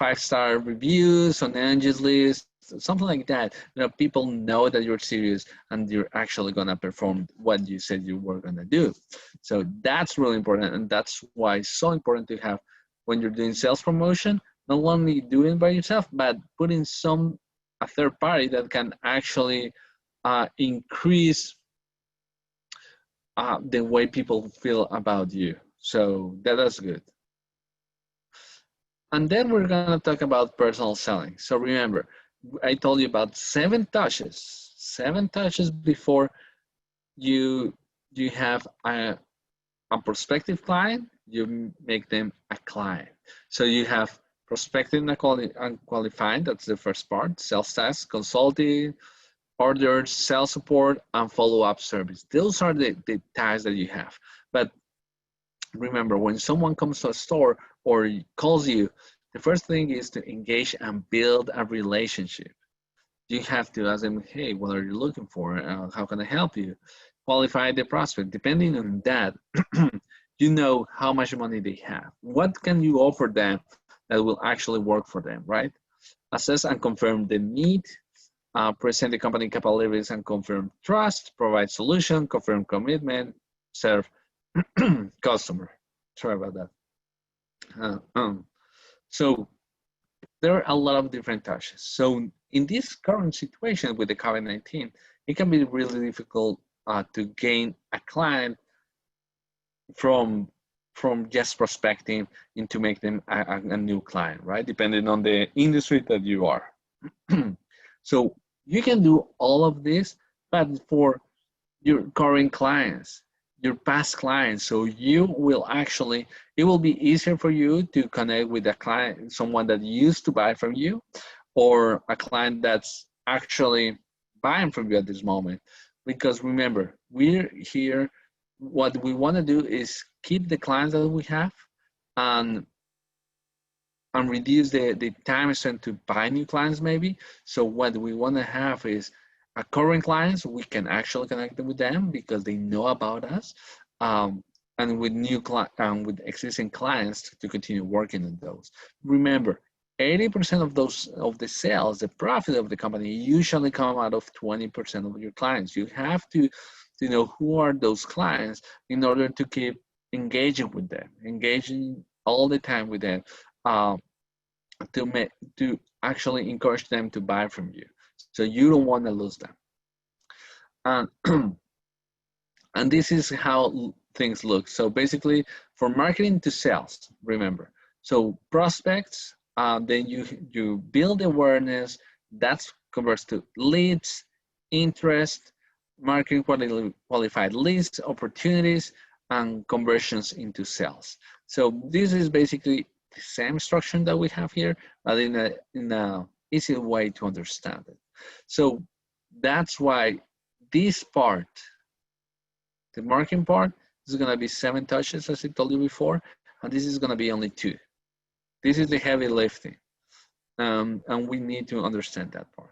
S2: 5-star reviews on Angie's List, something like that. You know, people know that you're serious and you're actually gonna perform what you said you were gonna do. So that's really important, and that's why it's so important to have, when you're doing sales promotion, not only doing it by yourself, but putting a third party that can actually increase the way people feel about you. So that's good. And then we're gonna talk about personal selling. So remember, I told you about 7 touches before you have a prospective client, you make them a client. So you have prospecting and qualifying, that's the first part, sales tasks, consulting, orders, sales support, and follow-up service. Those are the tasks that you have. But remember, when someone comes to a store or calls you, the first thing is to engage and build a relationship. You have to ask them, hey, what are you looking for? How can I help you? Qualify the prospect. Depending on that, you know how much money they have. What can you offer them that will actually work for them, right? Assess and confirm the need. Present the company capabilities and confirm trust. Provide solution. Confirm commitment. Serve customer. Sorry about that. So there are a lot of different touches. So in this current situation with the COVID-19, it can be really difficult to gain a client from just prospecting into make them a new client, right? Depending on the industry that you are. So you can do all of this, but for your current clients, your past clients, so you will actually, it will be easier for you to connect with a client, someone that used to buy from you, or a client that's actually buying from you at this moment. Because remember, we're here, what we want to do is keep the clients that we have and reduce the time spent to buy new clients maybe. So what we want to have is a current clients, we can actually connect with them because they know about us, and with with existing clients to continue working on those. Remember, 80% of the sales, the profit of the company usually come out of 20% of your clients. You have to know who are those clients in order to keep engaging with them, engaging all the time with them, to actually encourage them to buy from you. So you don't want to lose them. And this is how things look. So basically, for marketing to sales, remember. So prospects, then you build awareness. That converts to leads, interest, marketing qualified leads, opportunities, and conversions into sales. So this is basically the same structure that we have here, but in a easy way to understand it. So that's why this part, the marketing part, is going to be 7 touches, as I told you before, and this is going to be only 2. This is the heavy lifting, and we need to understand that part.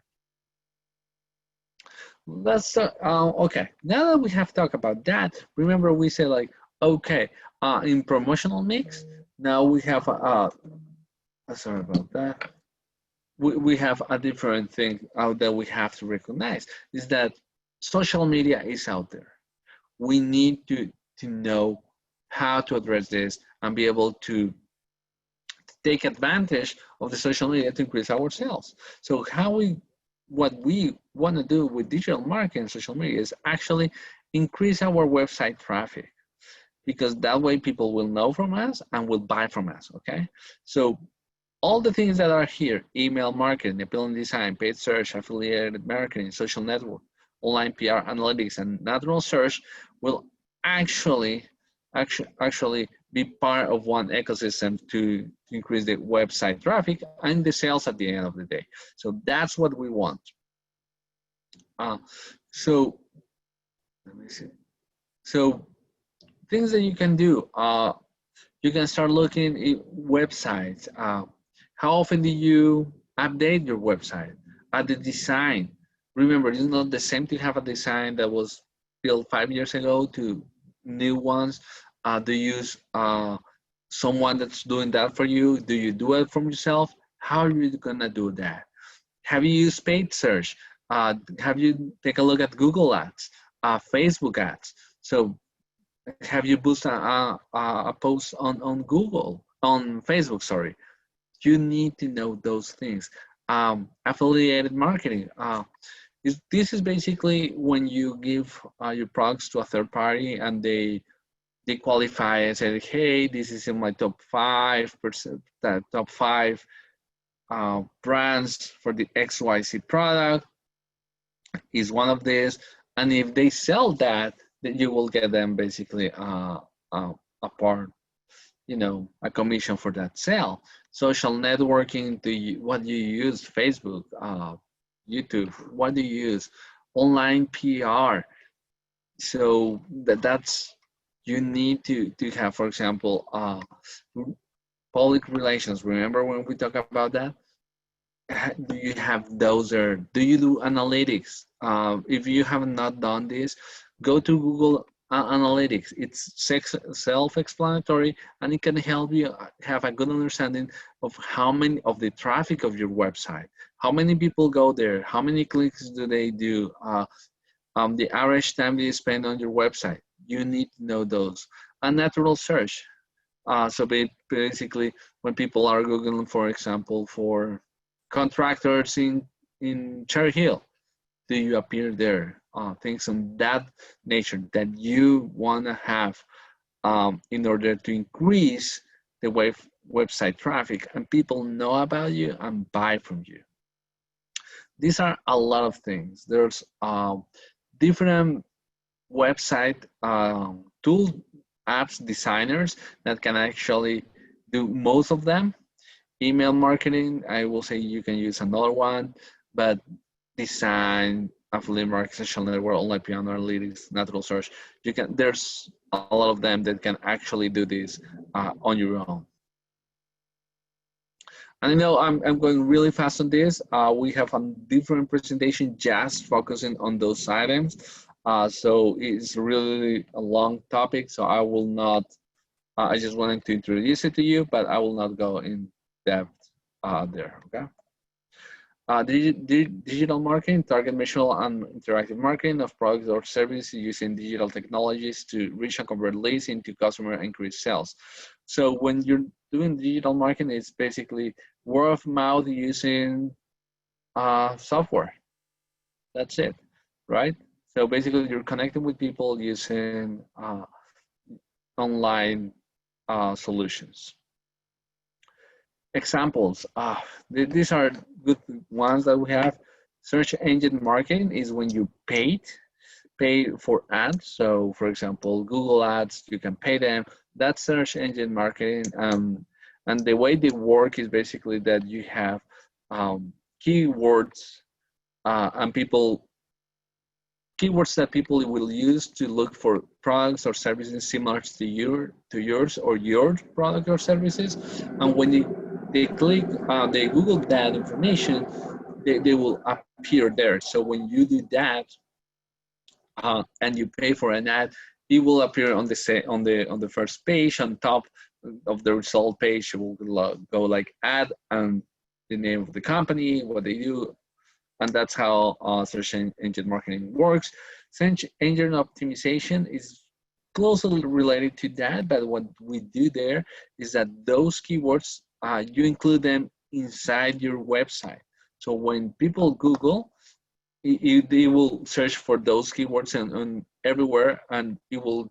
S2: Let's okay. Now that we have talked about that, remember we said like, okay, in promotional mix, now we have sorry about that. We have a different thing out that we have to recognize is that social media is out there. We need to know how to address this and be able to take advantage of the social media to increase our sales. So what we want to do with digital marketing and social media is actually increase our website traffic, because that way people will know from us and will buy from us, okay? So all the things that are here, email marketing, appealing design, paid search, affiliated marketing, social network, online PR, analytics, and natural search will actually be part of one ecosystem to increase the website traffic and the sales at the end of the day. So that's what we want. So let me see. So things that you can do, you can start looking at websites. How often do you update your website? The design. Remember, it's not the same to have a design that was built 5 years ago to new ones. Do you use someone that's doing that for you? Do you do it from yourself? How are you gonna do that? Have you used paid search? Have you take a look at Google ads, Facebook ads? So have you boosted a post on Google, on Facebook, sorry. You need to know those things. Affiliated marketing. This is basically when you give your products to a third party and they qualify and say, hey, this is in my top 5%, top 5 brands for the XYZ product is one of these. And if they sell that, then you will get them basically a part, you know, a commission for that sale. Social networking, what do you use? Facebook, YouTube, what do you use? Online PR. So that's, you need to have, for example, public relations. Remember when we talk about that? Do you have those, or do you do analytics? If you have not done this, go to Google Analytics. It's self-explanatory, and it can help you have a good understanding of how many of the traffic of your website, how many people go there, how many clicks do they do, the average time they spend on your website. You need to know those. And natural search. So basically, when people are Googling, for example, for contractors in Cherry Hill, do you appear there? Things of that nature that you want to have in order to increase the website traffic and people know about you and buy from you. These are a lot of things. There's different website tool apps designers that can actually do most of them. Email marketing, I will say you can use another one, but design, affiliate marketing, social network, online PR, analytics, natural search, you can, there's a lot of them that can actually do this on your own. And I know I'm going really fast on this. We have a different presentation just focusing on those items. So it's really a long topic, so I will not, I just wanted to introduce it to you, but I will not go in depth there, okay? Digital marketing, target, measurable, and interactive marketing of products or services using digital technologies to reach and convert leads into customer and increase sales. So when you're doing digital marketing, it's basically word of mouth using software. That's it, right? So basically you're connecting with people using online solutions. Examples, these are good ones that we have. Search engine marketing is when you pay for ads. So for example, Google ads, you can pay them. That's search engine marketing. And the way they work is basically that you have keywords and keywords that people will use to look for products or services similar to yours or your product or services. And when they click, they Google that information, they will appear there. So when you do that and you pay for an ad, it will appear on the first page. On top of the result page, it will go like ad and the name of the company, what they do, and that's how search engine marketing works. Search engine optimization is closely related to that, but what we do there is that those keywords, you include them inside your website. So when people Google, they will search for those keywords and everywhere, and it will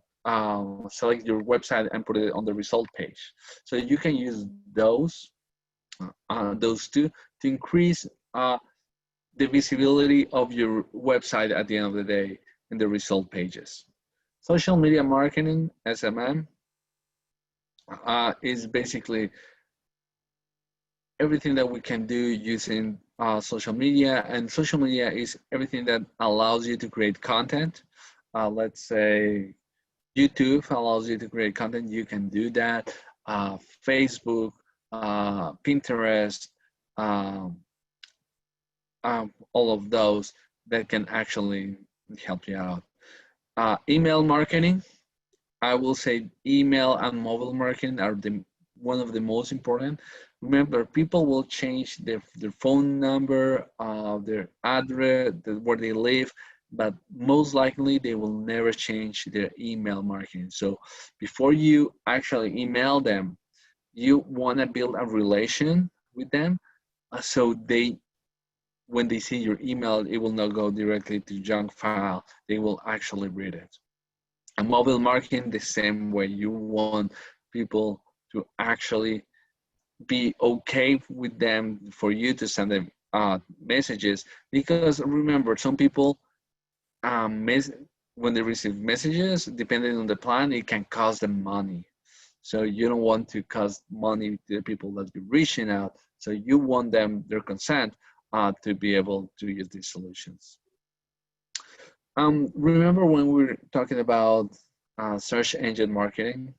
S2: select your website and put it on the result page. So you can use those two to increase the visibility of your website at the end of the day in the result pages. Social media marketing, SMM, is basically everything that we can do using social media, and social media is everything that allows you to create content. Let's say YouTube allows you to create content, you can do that. Facebook, Pinterest, all of those that can actually help you out. Email marketing, I will say email and mobile marketing are one of the most important. Remember, people will change their phone number, their address, where they live, but most likely they will never change their email marketing. So before you actually email them, you want to build a relation with them, so when they see your email, it will not go directly to junk file. They will actually read it. And mobile marketing, the same way. You want people to actually be okay with them for you to send them messages, because remember, some people when they receive messages, depending on the plan, it can cost them money. So you don't want to cost money to the people that you're reaching out. So you want their consent to be able to use these solutions. Remember when we were talking about search engine marketing?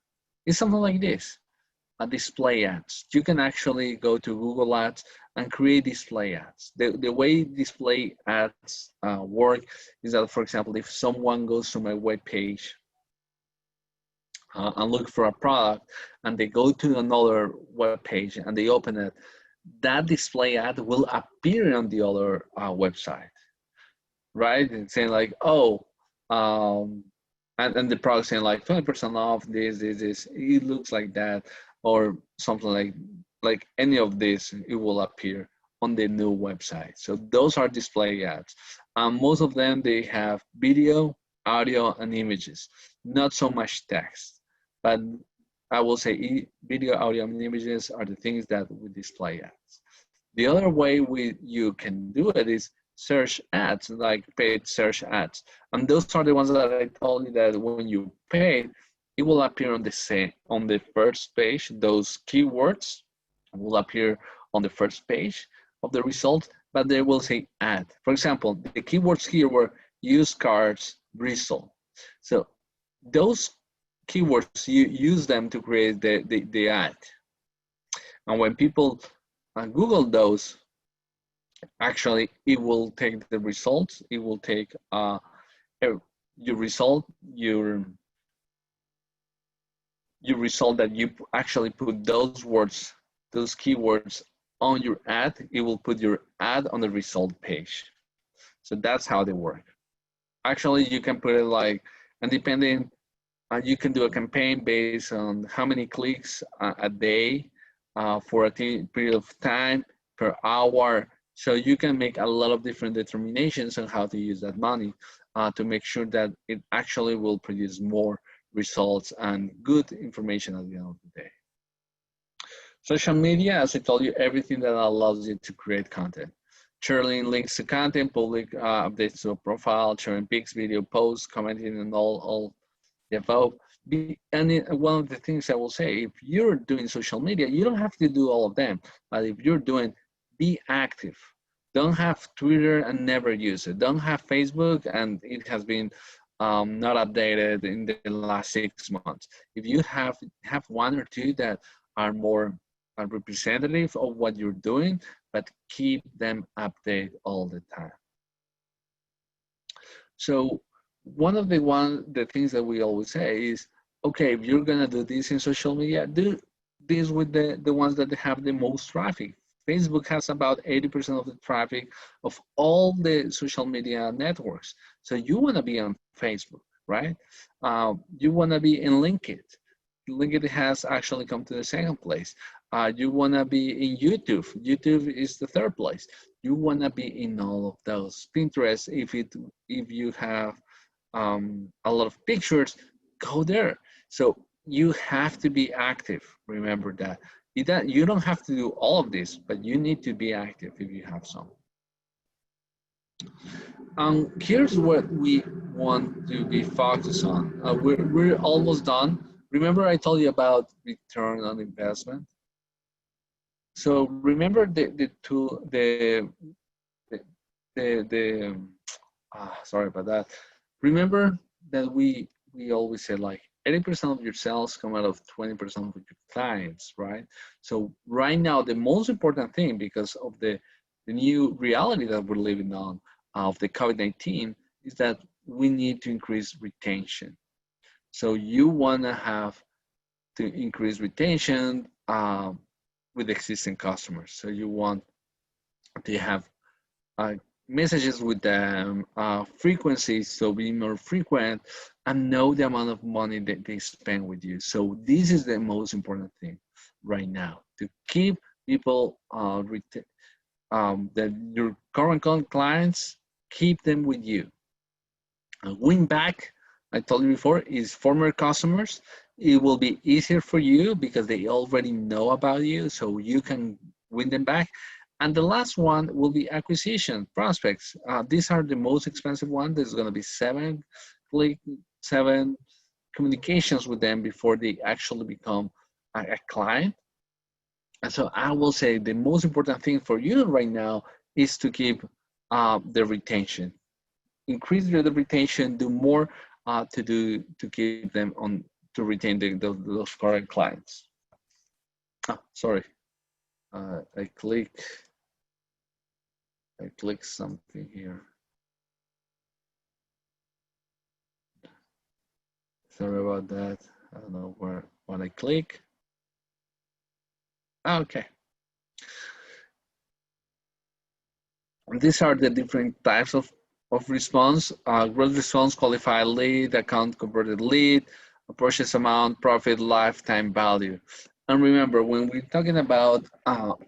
S2: It's something like this. Display ads. You can actually go to Google Ads and create display ads. The way display ads work is that, for example, if someone goes to my web page and look for a product, and they go to another web page and they open it, that display ad will appear on the other website, right? And saying like, oh, and the product saying like 20% off this. It looks like that, or something like any of this, it will appear on the new website. So those are display ads. Most of them, they have video, audio, and images, not so much text, but I will say video, audio, and images are the things that we display ads. The other way you can do it is search ads, like paid search ads. And those are the ones that I told you that when you pay, it will appear on the first page. Those keywords will appear on the first page of the result, but they will say ad. For example, the keywords here were used cars result. So those keywords, you use them to create the ad. And when people Google those, actually it will take the results. It will take your result, your result that you actually put those words, those keywords on your ad. It will put your ad on the result page. So that's how they work. Actually, you can put it like, and depending, you can do a campaign based on how many clicks a day for a period of time, per hour. So you can make a lot of different determinations on how to use that money to make sure that it actually will produce more results and good information at the end of the day. Social media, as I told you, everything that allows you to create content. Sharing links to content, public updates to a profile, sharing pics, video posts, commenting, and all the above. One of the things I will say, if you're doing social media, you don't have to do all of them, but if you're doing, be active. Don't have Twitter and never use it. Don't have Facebook and it has been not updated in the last 6 months. If you have one or two that are more representative of what you're doing, but keep them updated all the time. So one of the things that we always say is, okay, if you're gonna do this in social media, do this with the ones that have the most traffic. Facebook has about 80% of the traffic of all the social media networks. So you wanna be on Facebook, right? You wanna be in LinkedIn. LinkedIn has actually come to the second place. You wanna be in YouTube. YouTube is the third place. You wanna be in all of those. Pinterest, if you have a lot of pictures, go there. So you have to be active. Remember that. You don't have to do all of this, but you need to be active if you have some. Here's what we want to be focused on. We're almost done. Remember I told you about return on investment? So remember sorry about that. Remember that we always say like 80% of your sales come out of 20% of your clients, right? So right now, the most important thing, because of the new reality that we're living on of the COVID-19, is that we need to increase retention. So you want to have to increase retention with existing customers. So you want to have messages with them, frequencies, so be more frequent, and know the amount of money that they spend with you. So this is the most important thing right now, to keep people that your current clients, keep them with you. Win back, I told you before, is former customers. It will be easier for you because they already know about you, so you can win them back. And the last one will be acquisition, prospects. These are the most expensive one. There's going to be 7 communications with them before they actually become a client. And so I will say the most important thing for you right now is to keep the retention. Increase the retention, do more to keep them on, to retain those current clients. Sorry, I click something here. Sorry about that. I don't know what I click. Okay. And these are the different types of response. Gross response, qualified lead, account converted lead, purchase amount, profit, lifetime value. And remember, when we're talking about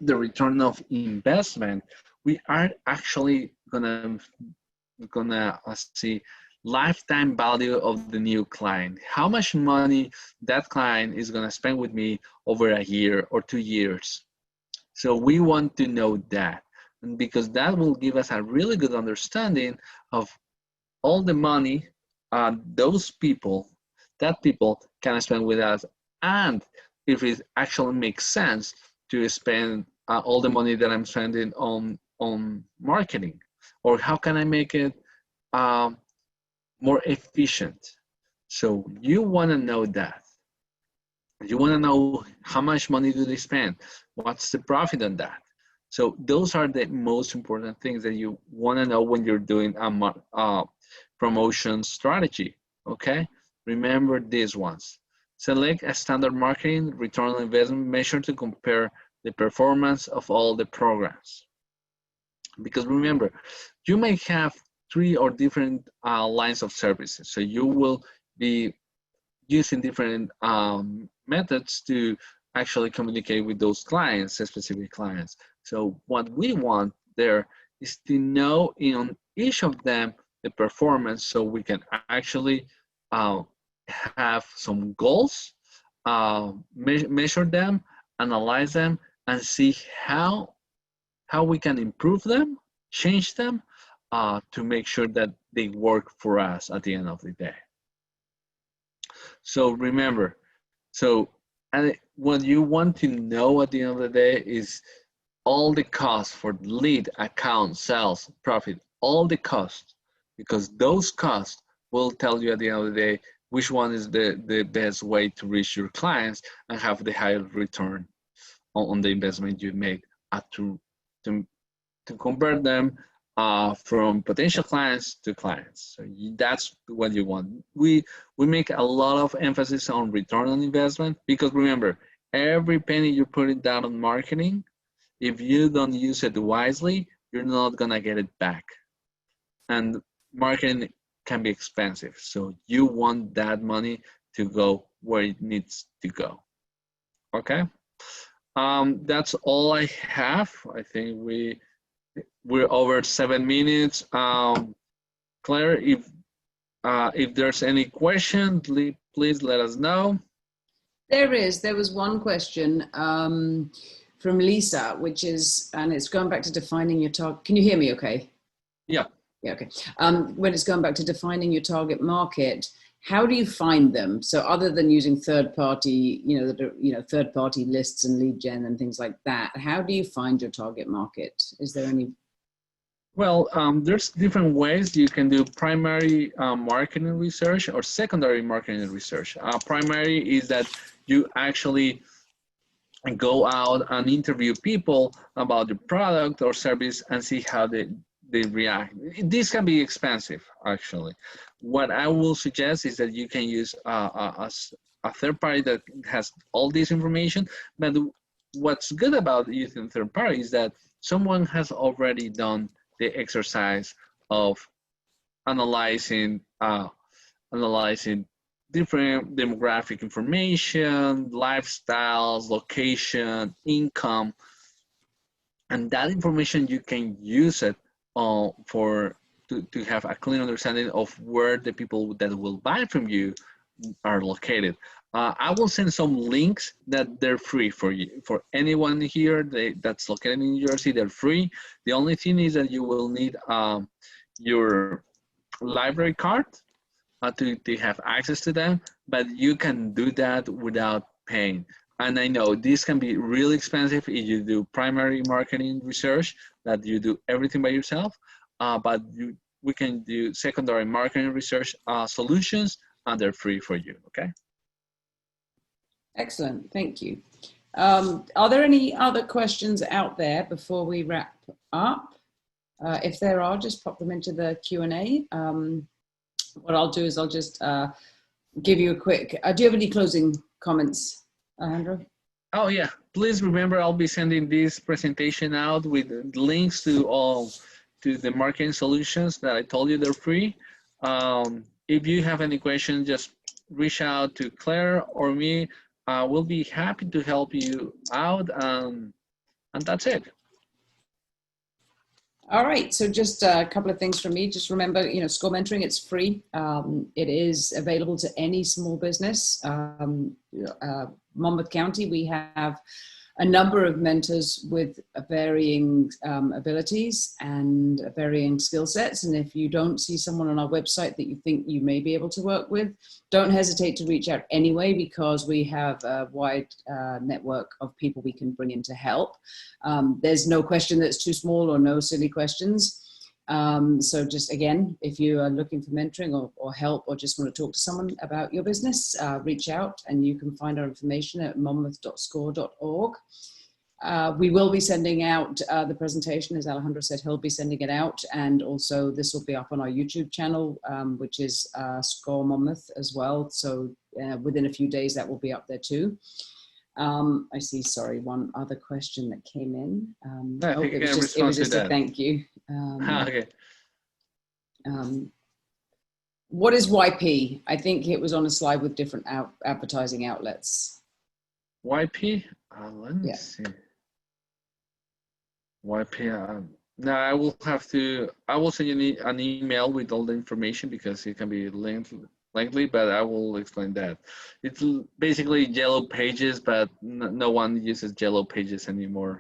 S2: the return of investment, we are actually gonna see lifetime value of the new client. How much money that client is gonna spend with me over a year or 2 years. So we want to know that, and because that will give us a really good understanding of all the money that people can spend with us, and if it actually makes sense to spend all the money that I'm spending on marketing, or how can I make it more efficient. So you want to know that. You want to know how much money do they spend? What's the profit on that? So those are the most important things that you want to know when you're doing a promotion strategy, okay? Remember these ones. Select a standard marketing return on investment measure to compare the performance of all the programs. Because remember, you may have 3 or different lines of services. So you will be using different methods to actually communicate with those clients, specific clients. So what we want there is to know in each of them the performance, so we can actually have some goals, measure them, analyze them, and see how we can improve them, change them, to make sure that they work for us at the end of the day. So remember, and what you want to know at the end of the day is all the costs for lead, account, sales, profit, all the costs, because those costs will tell you at the end of the day which one is the best way to reach your clients and have the higher return on the investment you make to convert them from potential clients to clients. So that's what you want. We make a lot of emphasis on return on investment, because remember, every penny you put it down on marketing, if you don't use it wisely, you're not gonna get it back. And marketing can be expensive, so you want that money to go where it needs to go. Okay, that's all I have. I think we're over 7 minutes. Claire, if there's any question, please let us know.
S1: There was one question from Lisa, which is, and it's going back to defining your target. Can you hear me okay?
S2: Yeah.
S1: Yeah, okay. When it's going back to defining your target market, how do you find them? So other than using third-party, third-party lists and lead gen and things like that, how do you find your target market? Is there any?
S2: Well, there's different ways you can do primary marketing research or secondary marketing research. Primary is that you actually go out and interview people about the product or service and see how they react. This can be expensive, actually. What I will suggest is that you can use a third party that has all this information. But what's good about using third party is that someone has already done the exercise of analyzing different demographic information, lifestyles, location, income, and that information you can use it to have a clear understanding of where the people that will buy from you are located. I will send some links that they're free for you, for anyone here that's located in New Jersey. They're free. The only thing is that you will need your library card to have access to them, but you can do that without paying. And I know this can be really expensive if you do primary marketing research, that you do everything by yourself, but we can do secondary marketing research solutions, and they're free for you, okay?
S1: Excellent, thank you. Are there any other questions out there before we wrap up? If there are, just pop them into the Q&A. What I'll do is I'll just give you a quick, do you have any closing comments, Alejandro?
S2: Oh yeah, please remember I'll be sending this presentation out with links to the marketing solutions that I told you they're free. If you have any questions, just reach out to Claire or me. We'll be happy to help you out, and that's it.
S1: All right, so just a couple of things from me. Just remember, SCORE Mentoring, it's free. It is available to any small business. Monmouth County, we have a number of mentors with varying abilities and varying skill sets. And if you don't see someone on our website that you think you may be able to work with, don't hesitate to reach out anyway, because we have a wide network of people we can bring in to help. There's no question that's too small or no silly questions. So just again, if you are looking for mentoring or help, or just want to talk to someone about your business, reach out, and you can find our information at monmouth.score.org. We will be sending out the presentation, as Alejandro said, he'll be sending it out, and also this will be up on our YouTube channel, which is Score Monmouth as well. So within a few days that will be up there too. I see, sorry, one other question that came in. It was just a thank you.
S2: Okay.
S1: What is YP? I think it was on a slide with different advertising outlets.
S2: YP? Let me see. YP. No, I will send you an email with all the information, because it can be lengthy likely, but I will explain that. It's basically Yellow Pages, but no one uses Yellow Pages anymore,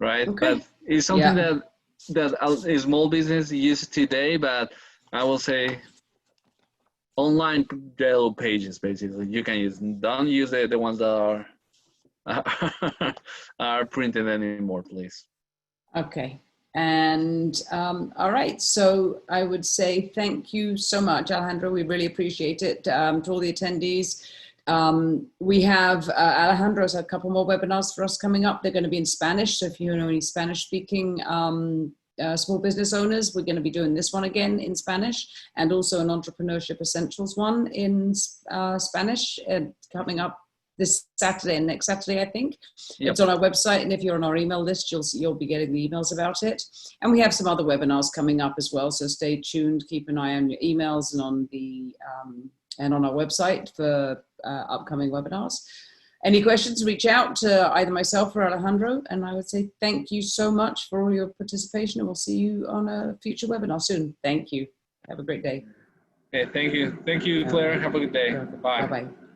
S2: right?
S1: Okay.
S2: But it's something that a small business uses today, but I will say online Yellow Pages, basically. You can use, don't use the ones that are printed anymore, please.
S1: Okay. And all right, so I would say thank you so much, Alejandro. We really appreciate it. To all the attendees, we have Alejandro's a couple more webinars for us coming up. They're going to be in Spanish, so if you know any Spanish-speaking small business owners, we're going to be doing this one again in Spanish, and also an Entrepreneurship Essentials one in Spanish coming up this Saturday and next Saturday, I think. Yep. It's on our website, and if you're on our email list, you'll be getting the emails about it. And we have some other webinars coming up as well, so stay tuned. Keep an eye on your emails and on the and on our website for upcoming webinars. Any questions? Reach out to either myself or Alejandro, and I would say thank you so much for all your participation, and we'll see you on a future webinar soon. Thank you. Have a great day.
S2: Okay, thank you. Thank you, Claire. Have a good day. Bye.
S1: Bye-bye.